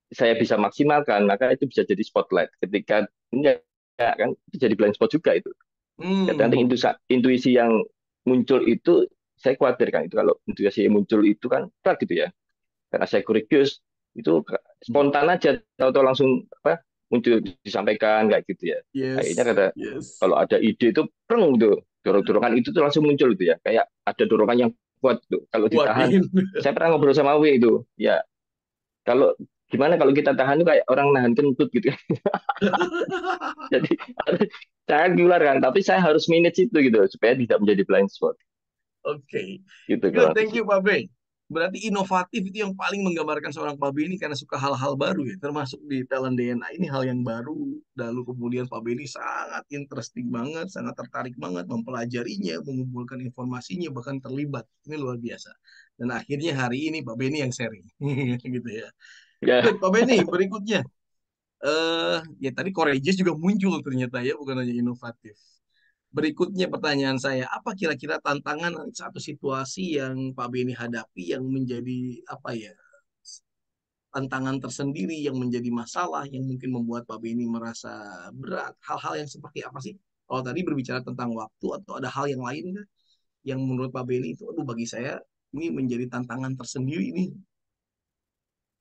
saya bisa maksimalkan maka itu bisa jadi spotlight ketika enggak kan itu jadi blind spot juga itu kadang-kadang Hmm. intuisi yang muncul itu saya khawatir kan itu kalau intuisi yang muncul itu kan berat gitu ya karena saya curious itu spontan aja atau langsung apa muncul disampaikan kayak gitu ya akhirnya Yes, kata yes. kalau ada ide itu preng gitu dorong-dorongan itu tuh langsung muncul gitu ya kayak ada dorongan yang kuat tuh kalau ditahan Waduh. saya pernah ngobrol sama W itu ya kalau gimana kalau kita tahan tuh kayak orang nahan kentut gitu ya. Jadi saya keluar kan tapi saya harus manage itu gitu supaya tidak menjadi blind spot Oke. Gitu Good, kalau aku thank sih. you Pak B. Berarti inovatif itu yang paling menggambarkan seorang Pak B ini karena suka hal-hal baru ya, termasuk di talent DNA ini hal yang baru. Lalu kemudian Pak B ini sangat interesting banget, sangat tertarik banget mempelajarinya, mengumpulkan informasinya, bahkan terlibat. Ini luar biasa. Dan akhirnya hari ini Pak B ini yang sharing, gitu ya. Ya, Good, Pak B ini berikutnya. Ya tadi courageous juga muncul ternyata ya, bukan hanya inovatif. Berikutnya pertanyaan saya, apa kira-kira tantangan satu situasi yang Pak Beni hadapi yang menjadi apa ya, tantangan tersendiri yang menjadi masalah yang mungkin membuat Pak Beni merasa berat? Hal-hal yang seperti apa sih? Kalau tadi berbicara tentang waktu atau ada hal yang lain kan yang menurut Pak Beni itu, aduh bagi saya ini menjadi tantangan tersendiri ini.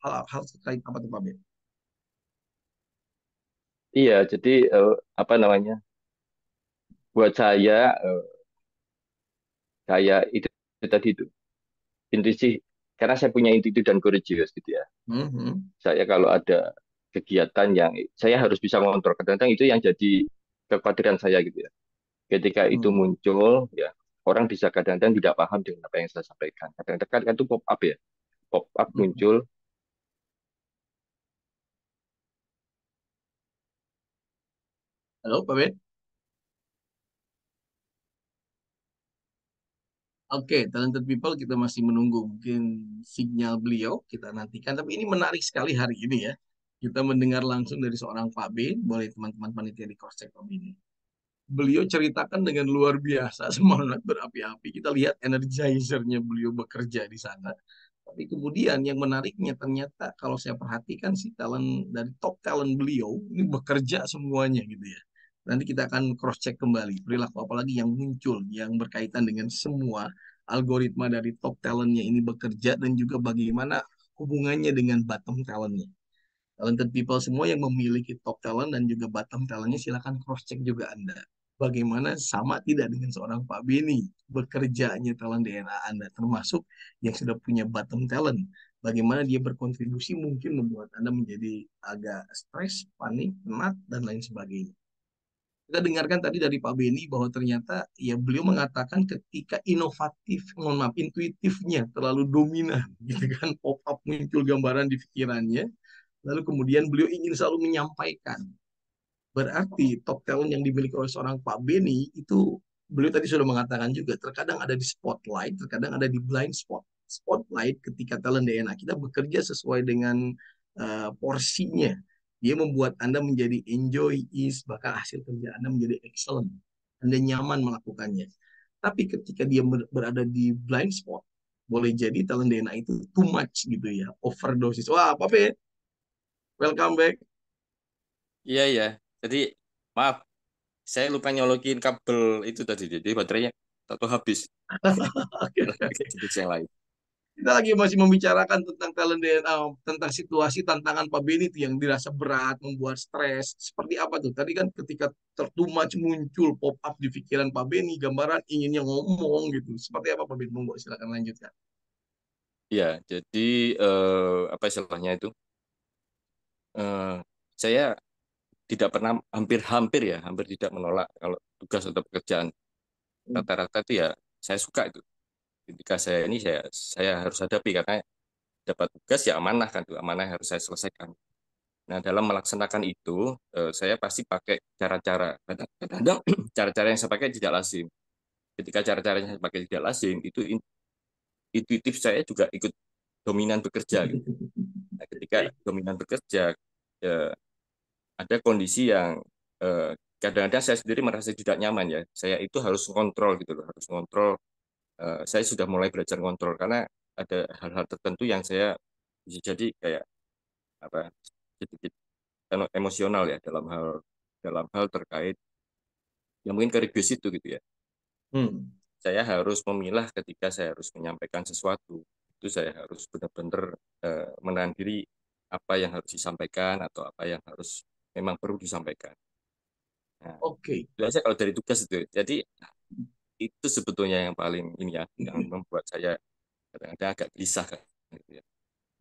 Hal-hal terkait apa tuh Pak Beni? iya. Jadi apa namanya? Buat saya kayak itu tadi itu intuisi. Karena saya punya intuisi dan courageous gitu ya. Mhm. Saya kalau ada kegiatan yang saya harus bisa mengontrol. Kadang-kadang itu yang jadi kekhawatiran saya gitu ya. Ketika itu Hmm. muncul, ya orang bisa kadang-kadang tidak paham dengan apa yang saya sampaikan. Kadang-kadang kan itu pop up ya, pop up Hmm. muncul. Halo Pak Beni? Oke, talented people kita masih menunggu mungkin sinyal beliau, kita nantikan. Tapi ini menarik sekali hari ini ya. Kita mendengar langsung dari seorang Pak B, boleh teman-teman panitia di cross check Pak B ini. Beliau ceritakan dengan luar biasa, semangat berapi-api. Kita lihat energizernya beliau bekerja di sana. Tapi kemudian yang menariknya ternyata kalau saya perhatikan sih talent dari top talent beliau ini bekerja semuanya gitu ya. Nanti kita akan cross check kembali perilaku apalagi yang muncul yang berkaitan dengan semua algoritma dari top talentnya ini bekerja dan juga bagaimana hubungannya dengan bottom talentnya. Talented people semua yang memiliki top talent dan juga bottom talentnya silakan cross check juga Anda. Bagaimana sama tidak dengan seorang Pak Beni bekerjanya talent DNA Anda termasuk yang sudah punya bottom talent. Bagaimana dia berkontribusi mungkin membuat Anda menjadi agak stres, panik, penat, dan lain sebagainya. Kita dengarkan tadi dari Pak Beni bahwa ternyata ya beliau mengatakan ketika inovatif, mohon maaf, intuitifnya terlalu dominan, gitu kan, pop up muncul gambaran di pikirannya, lalu kemudian beliau ingin selalu menyampaikan. Berarti top talent yang dimiliki oleh seorang Pak Beni itu beliau tadi sudah mengatakan juga terkadang ada di spotlight, terkadang ada di blind spot. Spotlight ketika talent DNA kita bekerja sesuai dengan porsinya. Dia membuat Anda menjadi enjoy, ease, bahkan hasil kerja Anda menjadi excellent. Anda nyaman melakukannya. Tapi ketika dia berada di blind spot, boleh jadi talent DNA itu too much gitu ya, overdosis. Wah, Pak B, welcome back. Iya, iya. Jadi, maaf, saya lupa nyolokin kabel itu tadi. Jadi baterainya satu habis. Oke, oke, Pakai oke. jenis yang lain. Kita lagi masih membicarakan tentang talent DNA, tentang situasi tantangan Pak Beni itu yang dirasa berat, membuat stres. Seperti apa tuh? Tadi kan ketika tertumac muncul pop up di pikiran Pak Beni, gambaran inginnya ngomong gitu. Seperti apa Pak Beni? Monggo silakan lanjutkan. Iya, jadi apa istilahnya itu? Eh, saya tidak pernah hampir-hampir ya, hampir tidak menolak kalau tugas atau pekerjaan. Rata-rata itu ya saya suka itu. Ketika saya harus hadapi karena dapat tugas ya amanah kan, itu amanah yang harus saya selesaikan. Nah, dalam melaksanakan itu, saya pasti pakai cara-cara. Kadang-kadang cara-cara yang saya pakai tidak lazim. Ketika cara-caranya saya pakai tidak lazim, itu intuitif saya juga ikut dominan bekerja gitu. Nah, ketika Oke. dominan bekerja, eh, ada kondisi yang eh, kadang-kadang saya sendiri merasa tidak nyaman ya. Saya itu harus kontrol gitu loh, harus kontrol. Saya sudah mulai belajar kontrol karena ada hal-hal tertentu yang saya bisa jadi kayak apa sedikit emosional ya dalam hal terkait yang mungkin ke itu gitu ya. Hmm. Saya harus memilah ketika saya harus menyampaikan sesuatu. Itu saya harus benar-benar menahan diri apa yang harus disampaikan atau apa yang harus memang perlu disampaikan. Nah, Oke. itu aja kalau dari tugas itu. Jadi itu sebetulnya yang paling ini ya, yang membuat saya kadang-kadang agak gelisah kan. Gitu ya.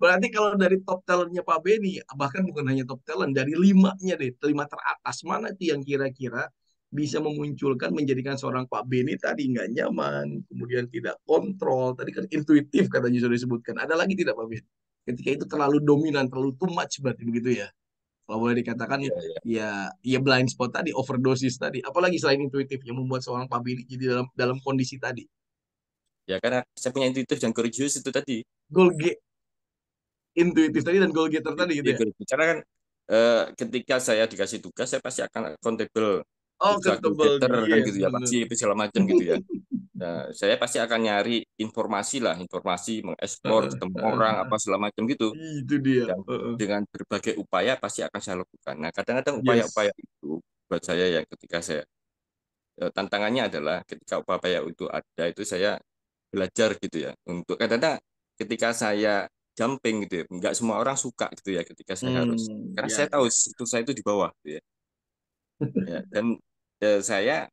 Berarti kalau dari top talentnya Pak Beni, bahkan bukan hanya top talent, dari limanya deh, lima teratas, mana itu yang kira-kira bisa memunculkan menjadikan seorang Pak Beni tadi nggak nyaman, kemudian tidak kontrol. Tadi kan intuitif katanya sudah disebutkan. Ada lagi tidak Pak Beni? Ketika itu terlalu dominan, terlalu too much berarti begitu ya. Kalau boleh dikatakan Iya, iya. ya blind spot tadi, overdosis tadi. Apalagi selain intuitif yang membuat seorang Pak Beni jadi dalam kondisi tadi. Ya karena saya punya intuitif dan courageous itu tadi. Goal intuitif tadi dan goal getter tadi gitu Iya, ya. Karena kan ketika saya dikasih tugas, saya pasti akan accountable. Oh, Bisa go ketebal getter kan yes, gitu ya, benar. pasti itu segala macam gitu ya. Nah, saya pasti akan nyari informasi lah, informasi mengeksplor, ketemu orang apa segala macam gitu. Itu dia. Dan dengan berbagai upaya pasti akan saya lakukan. Nah, kadang-kadang Yes. upaya-upaya itu buat saya ya ketika saya tantangannya adalah ketika upaya itu ada itu saya belajar gitu ya. Untuk kadang-kadang ketika saya jumping gitu ya, nggak semua orang suka gitu ya ketika saya harus karena saya Ya, tahu ya. struktur saya itu di bawah gitu ya. Ya, dan saya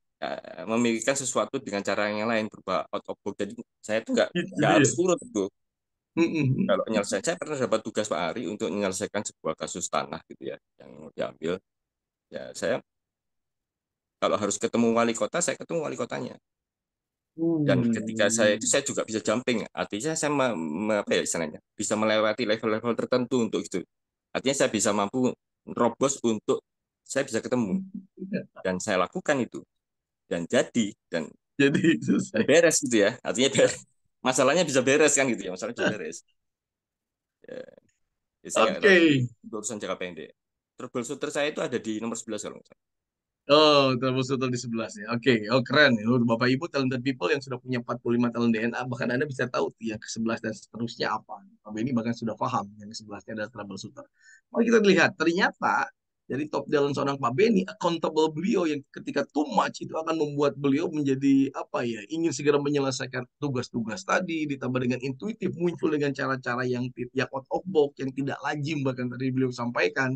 memikirkan sesuatu dengan cara yang lain berupa out of box. Jadi saya tuh Itu nggak dia. harus turut tuh. Mm-mm. Kalau menyelesaikan, saya pernah dapat tugas Pak Ari untuk menyelesaikan sebuah kasus tanah gitu ya yang mau diambil. Ya saya kalau harus ketemu wali kota, saya ketemu wali kotanya. Dan ketika saya itu saya juga bisa jumping. Artinya saya apa ya istilahnya bisa melewati level-level tertentu untuk itu. Artinya saya bisa mampu nerobos untuk saya bisa ketemu dan saya lakukan itu dan jadi Jadi dan selesai. beres gitu ya. Artinya beres. Masalahnya bisa beres kan gitu ya. Masalahnya bisa beres. Ya, ya saya nggak Oke. lagi urusan jangka pendek. Troubleshooter saya itu ada di nomor 11 kalau nggak salah. Oh, terus total di 11 ya. Oke, oh keren ya. Bapak Ibu talented people yang sudah punya 45 talent DNA, bahkan Anda bisa tahu tuh yang ke-11 dan seterusnya apa. Pak Benny bahkan sudah paham yang ke-11-nya adalah troubleshooter. Mari kita lihat, ternyata dari top talent seorang Pak Benny, accountable beliau yang ketika too much itu akan membuat beliau menjadi apa ya, ingin segera menyelesaikan tugas-tugas tadi, ditambah dengan intuitif, muncul dengan cara-cara yang out of box, yang tidak lazim bahkan tadi beliau sampaikan,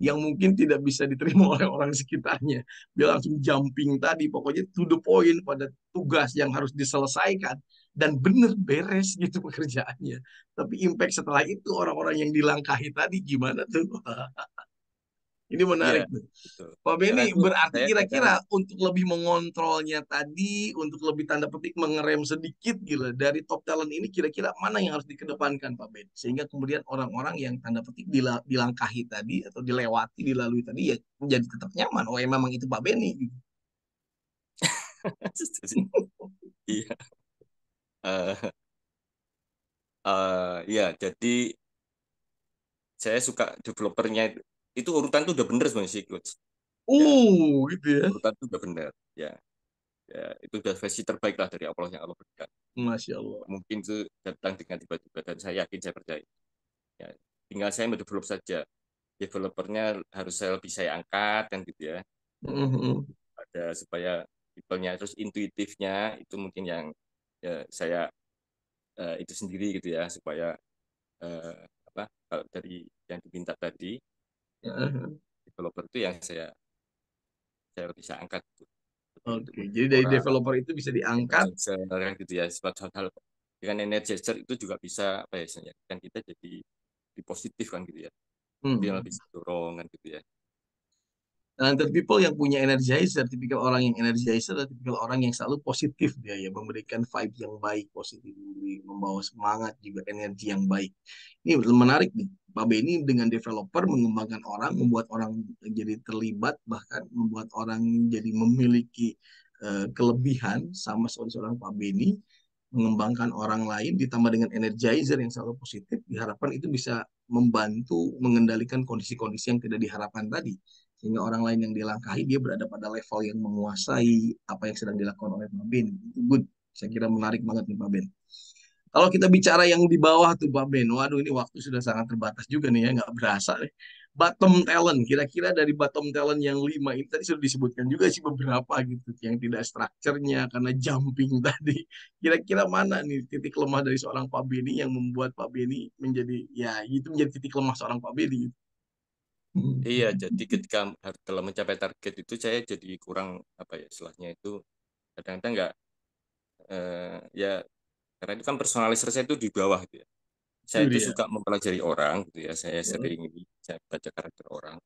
yang mungkin tidak bisa diterima oleh orang sekitarnya. Dia langsung jumping tadi, pokoknya to the point pada tugas yang harus diselesaikan dan bener beres gitu pekerjaannya. Tapi impact setelah itu orang-orang yang dilangkahi tadi gimana tuh? Ini Iya, menarik tuh. betul. Pak Karena Benny, itu berarti saya kadang kira-kira untuk lebih mengontrolnya tadi, untuk lebih tanda petik mengerem sedikit gitu dari top talent ini kira-kira mana yang harus dikedepankan Pak Benny? Sehingga kemudian orang-orang yang tanda petik dilangkahi tadi atau dilewati, dilalui tadi ya menjadi tetap nyaman. Oh ya memang itu Pak Benny gitu. iya. Eh, ya, jadi saya suka developernya itu urutan tuh udah bener sebenarnya sih coach. Ya, Gitu ya. urutan tuh udah bener. Ya, ya itu udah versi terbaik lah dari Allah yang Allah berikan. Masya Allah. Mungkin itu datang dengan tiba-tiba dan saya yakin saya percaya. Ya, tinggal saya mendevelop saja. Developernya harus saya lebih saya angkat kan gitu ya. Mhm. Ada supaya tipenya terus intuitifnya itu mungkin yang ya, saya itu sendiri gitu ya supaya eh, apa kalau dari yang diminta tadi Ya. developer itu yang saya bisa angkat gitu. Seperti untuk Oke, jadi mendidik dari orang developer itu bisa diangkat. energizer kan gitu ya suatu hal dengan energizer itu juga bisa apa ya istilahnya, kan kita jadi lebih positif kan gitu ya itu yang lebih dorong kan gitu ya. Talented people yang punya energizer, tipikal orang yang energizer adalah tipikal orang yang selalu positif dia ya, memberikan vibe yang baik, positif, membawa semangat juga energi yang baik. Ini menarik nih, Pak Benny dengan developer mengembangkan orang, membuat orang jadi terlibat, bahkan membuat orang jadi memiliki kelebihan sama seorang Pak Benny, mengembangkan orang lain ditambah dengan energizer yang selalu positif, diharapkan itu bisa membantu mengendalikan kondisi-kondisi yang tidak diharapkan tadi sehingga orang lain yang dilangkahi dia berada pada level yang menguasai apa yang sedang dilakukan oleh Pak Ben. Itu good. Saya kira menarik banget nih Pak Ben. Kalau kita bicara yang di bawah tuh Pak Ben, waduh ini waktu sudah sangat terbatas juga nih ya, nggak berasa nih. Bottom talent, kira-kira dari bottom talent yang 5 ini tadi sudah disebutkan juga sih beberapa gitu, yang tidak strukturnya karena jumping tadi. Kira-kira mana nih titik lemah dari seorang Pak Beni yang membuat Pak Beni menjadi, ya itu menjadi titik lemah seorang Pak Beni. Iya, jadi ketika telah mencapai target itu saya jadi kurang apa ya istilahnya itu kadang-kadang nggak ya karena itu kan personalisasi saya itu di bawah gitu ya. Saya Itu itu dia. suka mempelajari orang gitu ya. Saya sering ini saya baca karakter orang.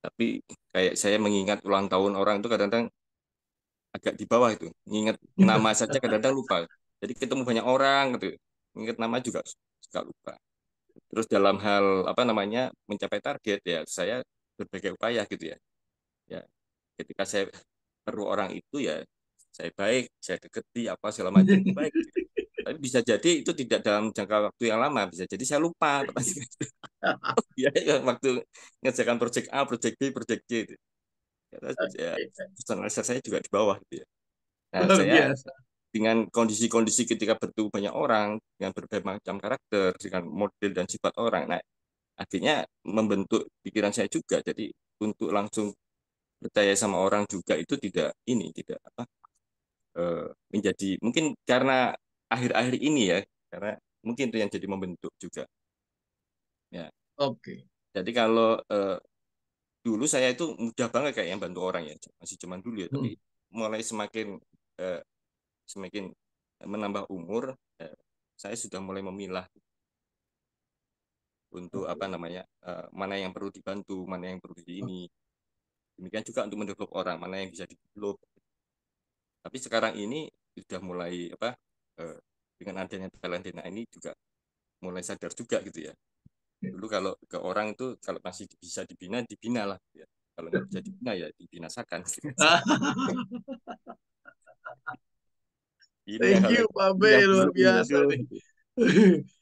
Tapi kayak saya mengingat ulang tahun orang itu kadang-kadang agak di bawah itu. Ingat nama saja kadang-kadang lupa. Jadi ketemu banyak orang gitu. Ingat nama juga suka lupa. Terus dalam hal apa namanya mencapai target ya saya berbagai upaya gitu ya. Ya, ketika saya perlu orang itu ya saya baik, saya deketi apa segala macam baik. Tapi bisa jadi itu tidak dalam jangka waktu yang lama, bisa jadi saya lupa pertanyaan. Ya, ya, waktu ngerjakan project A, project B, project C itu. Karena ya, personalitas saya juga di bawah gitu ya. Nah, Luar saya biasa. dengan kondisi-kondisi ketika bertemu banyak orang dengan berbagai macam karakter, dengan model dan sifat orang, nah akhirnya membentuk pikiran saya juga. Jadi untuk langsung percaya sama orang juga itu tidak apa menjadi mungkin karena akhir-akhir ini ya, karena mungkin itu yang jadi membentuk juga. Ya, Oke. jadi kalau dulu saya itu mudah banget kayak yang bantu orang ya, masih cuman dulu ya, tapi Hmm. mulai semakin eh, semakin menambah umur, saya sudah mulai memilah untuk apa namanya mana yang perlu dibantu, mana yang perlu di ini. Demikian juga untuk mendevelop orang, mana yang bisa didevelop. Tapi sekarang ini sudah mulai apa dengan adanya Talentena ini juga mulai sadar juga gitu ya. Dulu kalau ke orang itu kalau masih bisa dibina, dibina lah. Ya. Kalau nggak bisa dibina ya dibinasakan. Ini Thank hal you, Pak B. yang Luar buruk ini. biasa Aduh. nih.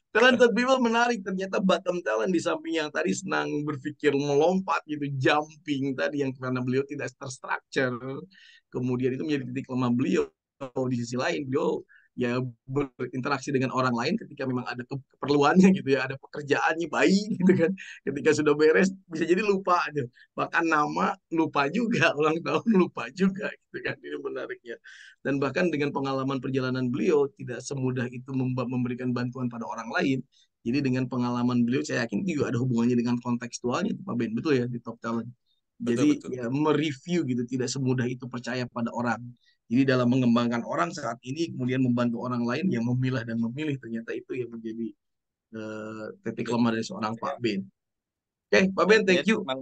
Talented people menarik. Ternyata bottom talent di samping yang tadi senang berpikir melompat gitu, jumping tadi yang karena beliau tidak terstruktur. Kemudian itu menjadi titik lemah beliau. Di sisi lain, beliau ya berinteraksi dengan orang lain ketika memang ada keperluannya gitu ya, ada pekerjaannya baik gitu kan. Ketika sudah beres bisa jadi lupa aja. Bahkan nama lupa juga, ulang tahun lupa juga gitu kan. Ini menariknya. Dan bahkan dengan pengalaman perjalanan beliau tidak semudah itu memberikan bantuan pada orang lain. Jadi dengan pengalaman beliau saya yakin juga ada hubungannya dengan kontekstualnya Pak Ben, betul ya di Top Talent. Betul Jadi betul. ya mereview gitu, tidak semudah itu percaya pada orang. Jadi dalam mengembangkan orang saat ini kemudian membantu orang lain yang memilah dan memilih, ternyata itu yang menjadi titik Betul. lemah dari seorang Pak Ben. Oke, Pak Dan Ben, saya thank you. memang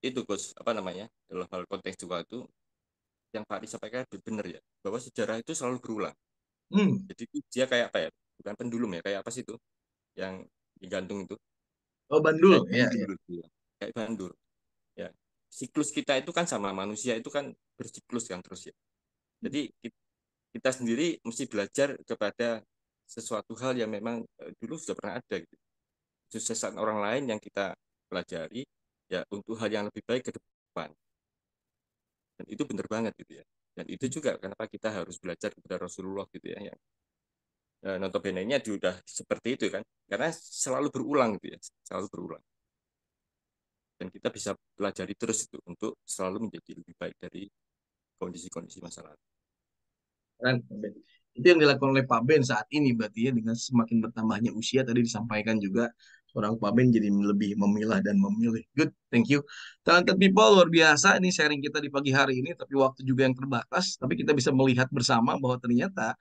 itu Gus apa namanya dalam hal kontekstual itu yang Pak Ari sampaikan benar ya bahwa sejarah itu selalu berulang. Hmm. Jadi dia kayak apa ya? Bukan pendulum ya, kayak apa sih itu yang digantung itu? Oh, Bandul, Kayak ya, bandul ya. gitu ya. Kayak bandul. Ya. Siklus kita itu kan sama manusia itu kan bersiklus kan terus ya. Jadi kita sendiri mesti belajar kepada sesuatu hal yang memang dulu sudah pernah ada gitu. Kesuksesan orang lain yang kita pelajari ya untuk hal yang lebih baik ke depan. Dan itu benar banget gitu ya. Dan itu juga kenapa kita harus belajar kepada Rasulullah gitu ya. Yang notabene-nya sudah seperti itu kan. Karena selalu berulang gitu ya. Selalu berulang. Dan kita bisa pelajari terus itu untuk selalu menjadi lebih baik dari kondisi-kondisi masa lalu. Keren, Pak Ben. Itu yang dilakukan oleh Pak Ben saat ini berarti ya, dengan semakin bertambahnya usia tadi disampaikan juga seorang Pak Ben jadi lebih memilah dan memilih. Good, thank you. Talented people luar biasa ini sharing kita di pagi hari ini, tapi waktu juga yang terbatas. Tapi kita bisa melihat bersama bahwa ternyata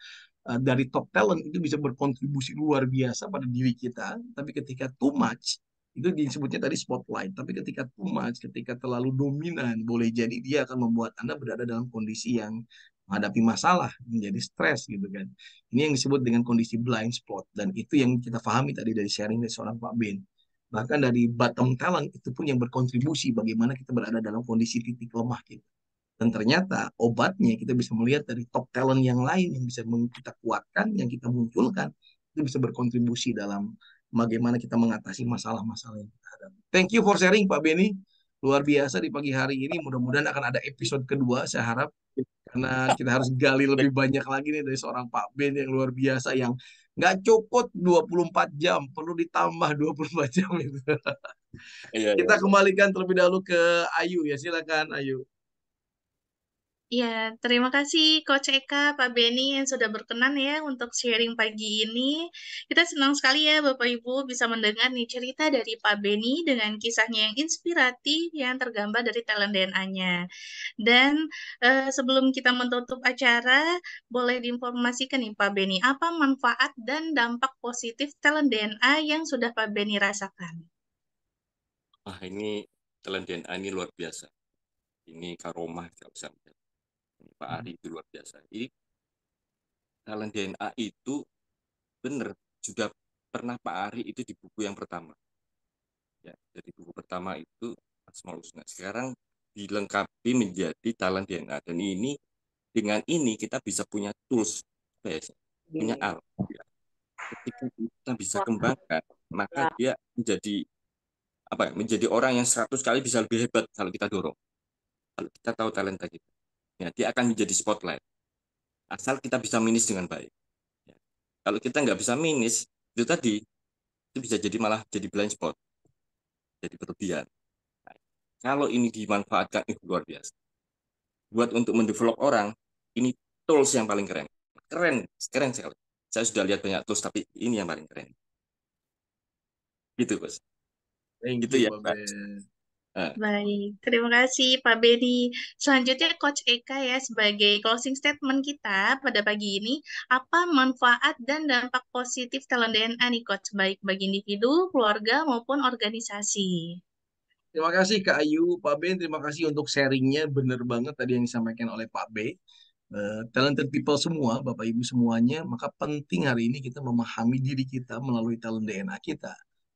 dari top talent itu bisa berkontribusi luar biasa pada diri kita. Tapi ketika too much itu disebutnya tadi spotlight. Tapi ketika too much, ketika terlalu dominan, boleh jadi dia akan membuat Anda berada dalam kondisi yang menghadapi masalah, menjadi stres gitu kan. Ini yang disebut dengan kondisi blind spot dan itu yang kita pahami tadi dari sharing dari seorang Pak Ben. Bahkan dari bottom talent itu pun yang berkontribusi bagaimana kita berada dalam kondisi titik lemah kita. Dan ternyata obatnya kita bisa melihat dari top talent yang lain yang bisa kita kuatkan, yang kita munculkan, itu bisa berkontribusi dalam bagaimana kita mengatasi masalah-masalah yang kita hadapi. Thank you for sharing Pak Beni. Luar biasa di pagi hari ini. Mudah-mudahan akan ada episode kedua, saya harap karena kita harus gali lebih banyak lagi nih dari seorang Pak Ben yang luar biasa yang nggak cukup 24 jam, perlu ditambah 24 jam itu. Iya, iya, Kita iya. kembalikan terlebih dahulu ke Ayu ya, silakan Ayu. Ya, terima kasih Coach Eka, Pak Beni yang sudah berkenan ya untuk sharing pagi ini. Kita senang sekali ya Bapak Ibu bisa mendengar nih cerita dari Pak Beni dengan kisahnya yang inspiratif yang tergambar dari talent DNA-nya. Dan sebelum kita menutup acara, boleh diinformasikan nih Pak Beni, apa manfaat dan dampak positif talent DNA yang sudah Pak Beni rasakan? Ini talent DNA ini luar biasa. Ini karomah kalau bisa. Pak Ari itu luar biasa. Ini talent DNA itu benar sudah pernah Pak Ari itu di buku yang pertama. Ya, jadi buku pertama itu Asmaul Husna. Sekarang dilengkapi menjadi talent DNA dan ini dengan ini kita bisa punya tools, punya alat. Ya. Ketika kita bisa kembangkan, maka dia menjadi menjadi orang yang 100 kali bisa lebih hebat kalau kita dorong. Kalau kita tahu talenta kita, ya, dia akan menjadi spotlight. Asal kita bisa manage dengan baik. Ya. Kalau kita nggak bisa manage, itu tadi itu bisa jadi malah jadi blind spot, jadi berlebihan. Nah, kalau ini dimanfaatkan, luar biasa. Buat untuk mendevelop orang, ini tools yang paling keren. Keren sekali. Saya sudah lihat banyak tools, tapi ini yang paling keren. Gitu, Bos. Thank Gitu you, ya, Pak Pak. Ben. Baik, terima kasih Pak Beni. Selanjutnya Coach Eka ya sebagai closing statement kita pada pagi ini, apa manfaat dan dampak positif talent DNA nih Coach, baik bagi individu, keluarga maupun organisasi? Terima kasih Kak Ayu, Pak Ben, terima kasih untuk sharingnya. Benar banget tadi yang disampaikan oleh Pak B. Talented people semua, Bapak Ibu semuanya, maka penting hari ini kita memahami diri kita melalui talent DNA kita.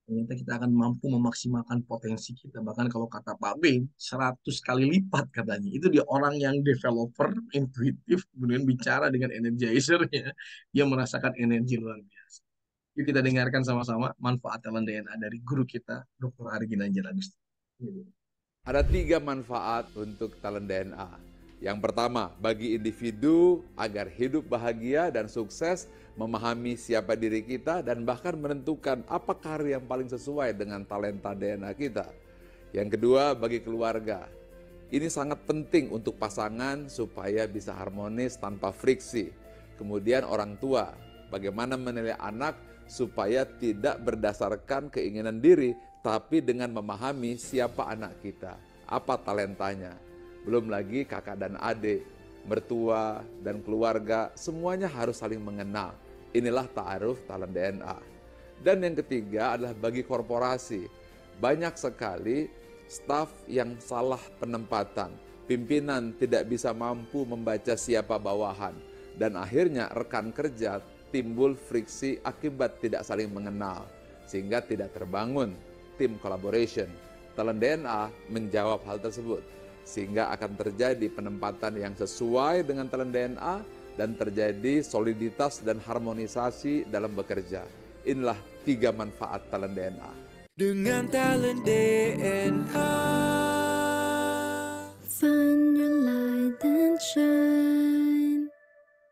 Ternyata kita akan mampu memaksimalkan potensi kita. Bahkan kalau kata Pak B, 100 kali lipat katanya. Itu dia orang yang developer, intuitif, kemudian bicara dengan energizer-nya. Dia merasakan energi luar biasa. Yuk kita dengarkan sama-sama manfaat talent DNA dari guru kita, Dr. Ari Ginanjar Agusti. Ada 3 manfaat untuk talent DNA. Yang pertama, bagi individu agar hidup bahagia dan sukses, memahami siapa diri kita dan bahkan menentukan apa karir yang paling sesuai dengan talenta DNA kita. Yang kedua, bagi keluarga. Ini sangat penting untuk pasangan supaya bisa harmonis tanpa friksi. Kemudian orang tua, bagaimana menilai anak supaya tidak berdasarkan keinginan diri, tapi dengan memahami siapa anak kita, apa talentanya. Belum lagi kakak dan adik, mertua dan keluarga, semuanya harus saling mengenal. Inilah ta'aruf talent DNA. Dan yang ketiga adalah bagi korporasi. Banyak sekali staf yang salah penempatan. Pimpinan tidak bisa mampu membaca siapa bawahan. Dan akhirnya rekan kerja timbul friksi akibat tidak saling mengenal. Sehingga tidak terbangun tim collaboration. Talent DNA menjawab hal tersebut. Sehingga akan terjadi penempatan yang sesuai dengan talent DNA dan terjadi soliditas dan harmonisasi dalam bekerja. Inilah 3 manfaat talent DNA. Dengan talent DNA. Find your light and shine.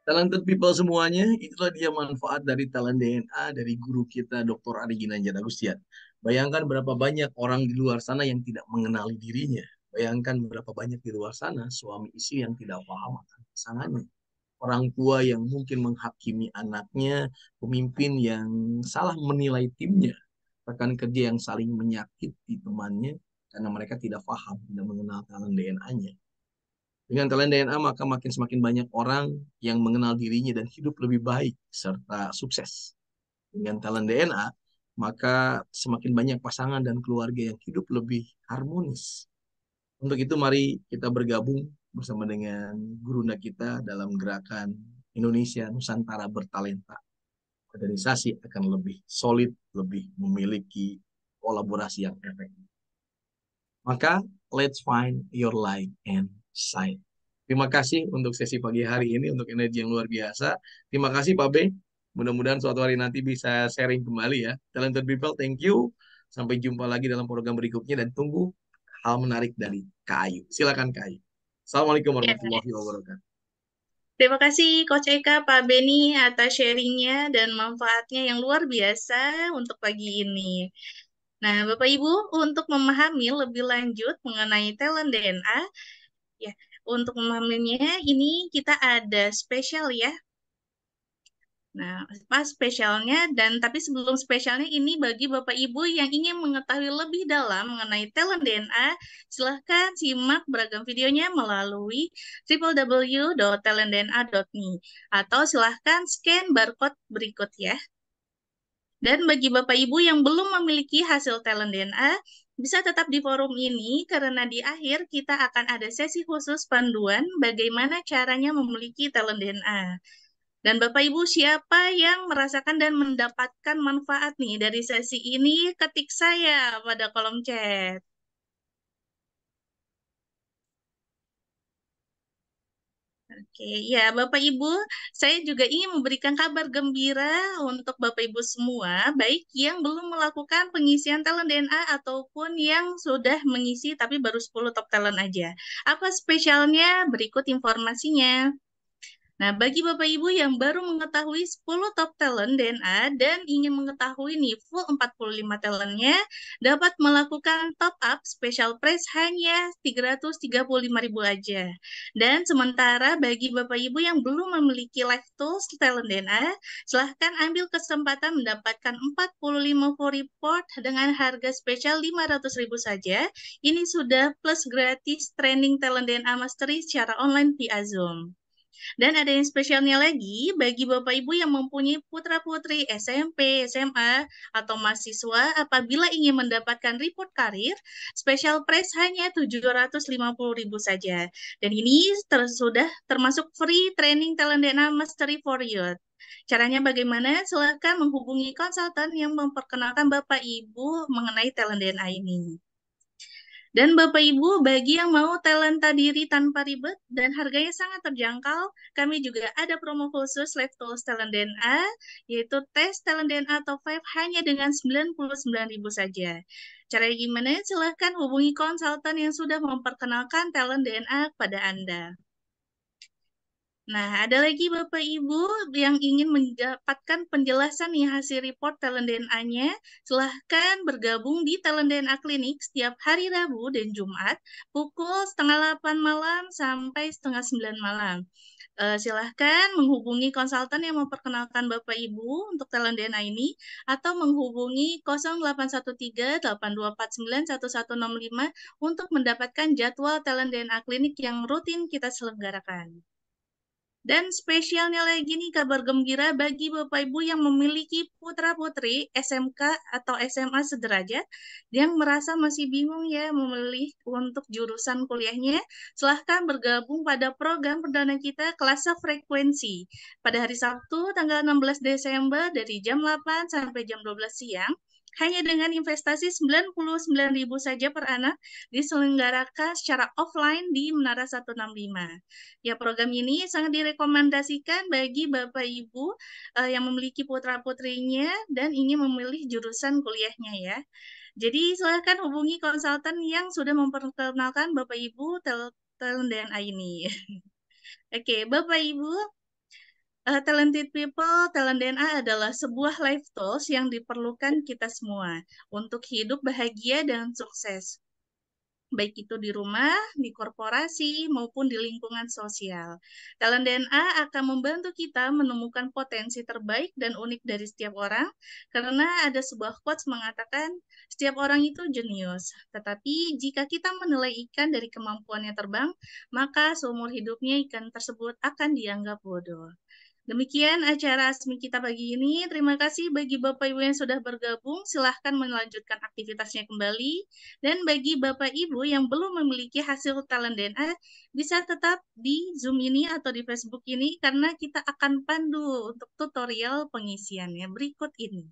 Talented people semuanya, itulah dia manfaat dari talent DNA dari guru kita Dr. Ari Ginanjar Agustian. Bayangkan berapa banyak orang di luar sana yang tidak mengenali dirinya. Bayangkan berapa banyak di luar sana suami istri yang tidak paham akan pasangannya. Orang tua yang mungkin menghakimi anaknya, pemimpin yang salah menilai timnya, rekan kerja yang saling menyakiti temannya karena mereka tidak paham, tidak mengenal talent DNA-nya. Dengan talent DNA maka semakin banyak orang yang mengenal dirinya dan hidup lebih baik serta sukses. Dengan talent DNA maka semakin banyak pasangan dan keluarga yang hidup lebih harmonis. Untuk itu mari kita bergabung bersama dengan gurunda kita dalam gerakan Indonesia Nusantara Bertalenta. Organisasi akan lebih solid, lebih memiliki kolaborasi yang efektif. Maka let's find your light and shine. Terima kasih untuk sesi pagi hari ini, untuk energi yang luar biasa. Terima kasih Pak B. Mudah-mudahan suatu hari nanti bisa sharing kembali ya. Talented people, thank you. Sampai jumpa lagi dalam program berikutnya dan tunggu hal menarik dari Kak Ayu. Silakan Kak Ayu. Assalamualaikum warahmatullahi wabarakatuh. Terima kasih Coach Eka, Pak Beni atas sharingnya dan manfaatnya yang luar biasa untuk pagi ini. Nah, Bapak Ibu, untuk memahami lebih lanjut mengenai talent DNA, ya, untuk memahaminya ini kita ada spesial ya. Nah, apa spesialnya? Dan tapi sebelum spesialnya ini bagi Bapak Ibu yang ingin mengetahui lebih dalam mengenai talent DNA, silahkan simak beragam videonya melalui www.talentdna.me atau silahkan scan barcode berikut ya. Dan bagi Bapak Ibu yang belum memiliki hasil talent DNA, bisa tetap di forum ini karena di akhir kita akan ada sesi khusus panduan bagaimana caranya memiliki talent DNA. Dan Bapak Ibu, siapa yang merasakan dan mendapatkan manfaat nih dari sesi ini? Ketik saya pada kolom chat. Oke, ya Bapak Ibu, saya juga ingin memberikan kabar gembira untuk Bapak Ibu semua, baik yang belum melakukan pengisian talent DNA ataupun yang sudah mengisi tapi baru 10 top talent aja. Apa spesialnya? Berikut informasinya. Nah, bagi Bapak Ibu yang baru mengetahui 10 top talent DNA dan ingin mengetahui nih full 45 talentnya, dapat melakukan top up special price hanya 335.000 aja. Dan sementara bagi Bapak Ibu yang belum memiliki live tools talent DNA, silahkan ambil kesempatan mendapatkan 45 full report dengan harga spesial 500.000 saja. Ini sudah plus gratis training talent DNA mastery secara online via Zoom. Dan ada yang spesialnya lagi, bagi Bapak Ibu yang mempunyai putra-putri SMP, SMA, atau mahasiswa, apabila ingin mendapatkan report karir, special price hanya 750.000 saja. Dan ini sudah termasuk free training talent DNA mastery for youth. Caranya bagaimana? Silahkan menghubungi konsultan yang memperkenalkan Bapak Ibu mengenai talent DNA ini. Dan Bapak Ibu, bagi yang mau talenta diri tanpa ribet dan harganya sangat terjangkau, kami juga ada promo khusus Live Tools Talent DNA, yaitu tes talent DNA top 5 hanya dengan 99.000 saja. Caranya gimana? Silahkan hubungi konsultan yang sudah memperkenalkan talent DNA kepada Anda. Nah, ada lagi Bapak Ibu yang ingin mendapatkan penjelasan nih hasil report talent DNA, silahkan bergabung di Talent DNA Clinic setiap hari Rabu dan Jumat pukul 7:30 malam sampai 8:30 malam. Silahkan menghubungi konsultan yang memperkenalkan Bapak Ibu untuk talent DNA ini atau menghubungi 0813-8249-1165 untuk mendapatkan jadwal talent DNA Clinic yang rutin kita selenggarakan. Dan spesialnya lagi nih kabar gembira bagi Bapak Ibu yang memiliki putra-putri SMK atau SMA sederajat yang merasa masih bingung ya memilih untuk jurusan kuliahnya, silahkan bergabung pada program perdana kita kelas frekuensi pada hari Sabtu tanggal 16 Desember dari jam 8 sampai jam 12 siang. Hanya dengan investasi 99.000 saja per anak diselenggarakan secara offline di Menara 165. Ya, program ini sangat direkomendasikan bagi Bapak Ibu yang memiliki putra-putrinya dan ingin memilih jurusan kuliahnya ya. Jadi silahkan hubungi konsultan yang sudah memperkenalkan Bapak Ibu talent DNA ini. Oke, Bapak Ibu, talented people, talent DNA adalah sebuah life tools yang diperlukan kita semua untuk hidup bahagia dan sukses. Baik itu di rumah, di korporasi, maupun di lingkungan sosial. Talent DNA akan membantu kita menemukan potensi terbaik dan unik dari setiap orang, karena ada sebuah quotes mengatakan, setiap orang itu jenius. Tetapi jika kita menilai ikan dari kemampuannya terbang, maka seumur hidupnya ikan tersebut akan dianggap bodoh. Demikian acara ASMI kita pagi ini. Terima kasih bagi Bapak Ibu yang sudah bergabung. Silahkan melanjutkan aktivitasnya kembali. Dan bagi Bapak Ibu yang belum memiliki hasil talent DNA, bisa tetap di Zoom ini atau di Facebook ini karena kita akan pandu untuk tutorial pengisiannya berikut ini.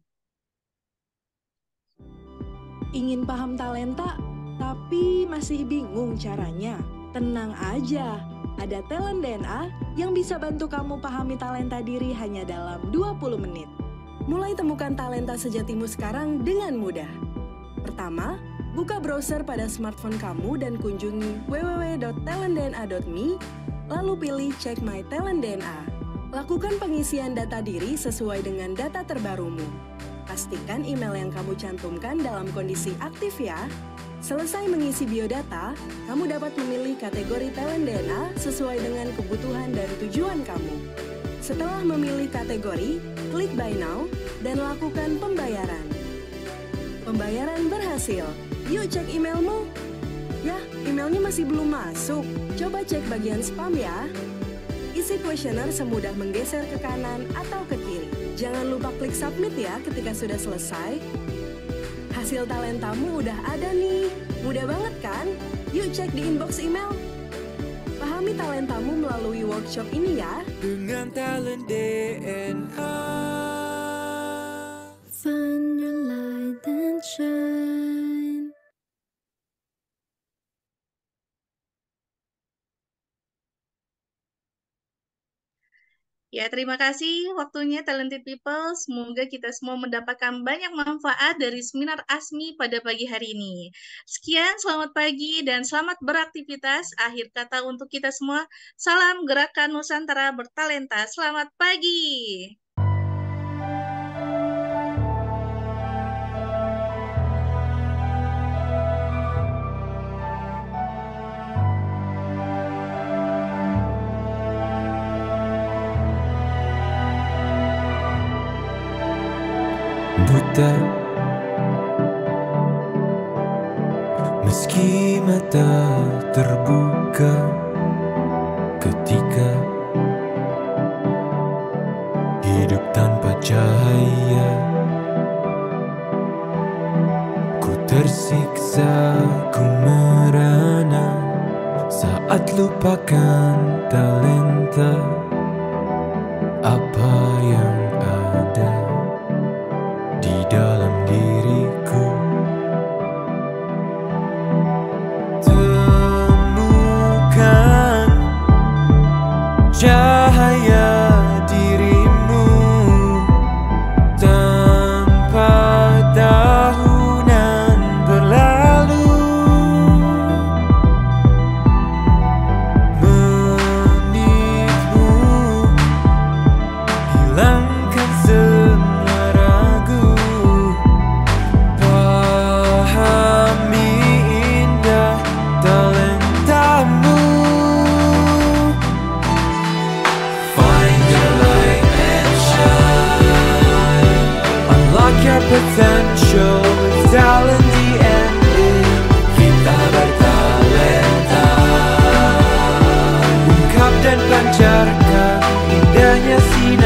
Ingin paham talenta, tapi masih bingung caranya? Tenang aja. Ada Talent DNA yang bisa bantu kamu pahami talenta diri hanya dalam 20 menit. Mulai temukan talenta sejatimu sekarang dengan mudah. Pertama, buka browser pada smartphone kamu dan kunjungi www.talentdna.me, lalu pilih Check My Talent DNA. Lakukan pengisian data diri sesuai dengan data terbarumu. Pastikan email yang kamu cantumkan dalam kondisi aktif ya. Selesai mengisi biodata, kamu dapat memilih kategori talent DNA sesuai dengan kebutuhan dan tujuan kamu. Setelah memilih kategori, klik Buy Now dan lakukan pembayaran. Pembayaran berhasil. Yuk cek emailmu. Yah, emailnya masih belum masuk. Coba cek bagian spam ya. Isi kuesioner semudah menggeser ke kanan atau ke kiri. Jangan lupa klik submit ya ketika sudah selesai. Hasil talentamu udah ada nih. Mudah banget kan? Yuk cek di inbox email. Pahami talentamu melalui workshop ini ya. dengan talent DNA. Find your light and shine. Ya, terima kasih waktunya Talented People. Semoga kita semua mendapatkan banyak manfaat dari seminar ASMI pada pagi hari ini. Sekian, selamat pagi dan selamat beraktivitas. Akhir kata untuk kita semua, salam Gerakan Nusantara Bertalenta. Selamat pagi. Buta, meski mata terbuka ketika hidup tanpa cahaya. Ku tersiksa, ku merana saat lupakan talenta apa yang ada di dalam diriku. Temukan cahaya dirimu tanpa tahunan berlalu. Menitmu hilangkan semua ragu. Pahami indah talentamu. Find your light and shine. Unlock your potential with talent DNA. Kita bertalenta. Ungkap dan pancarkan indahnya sinar.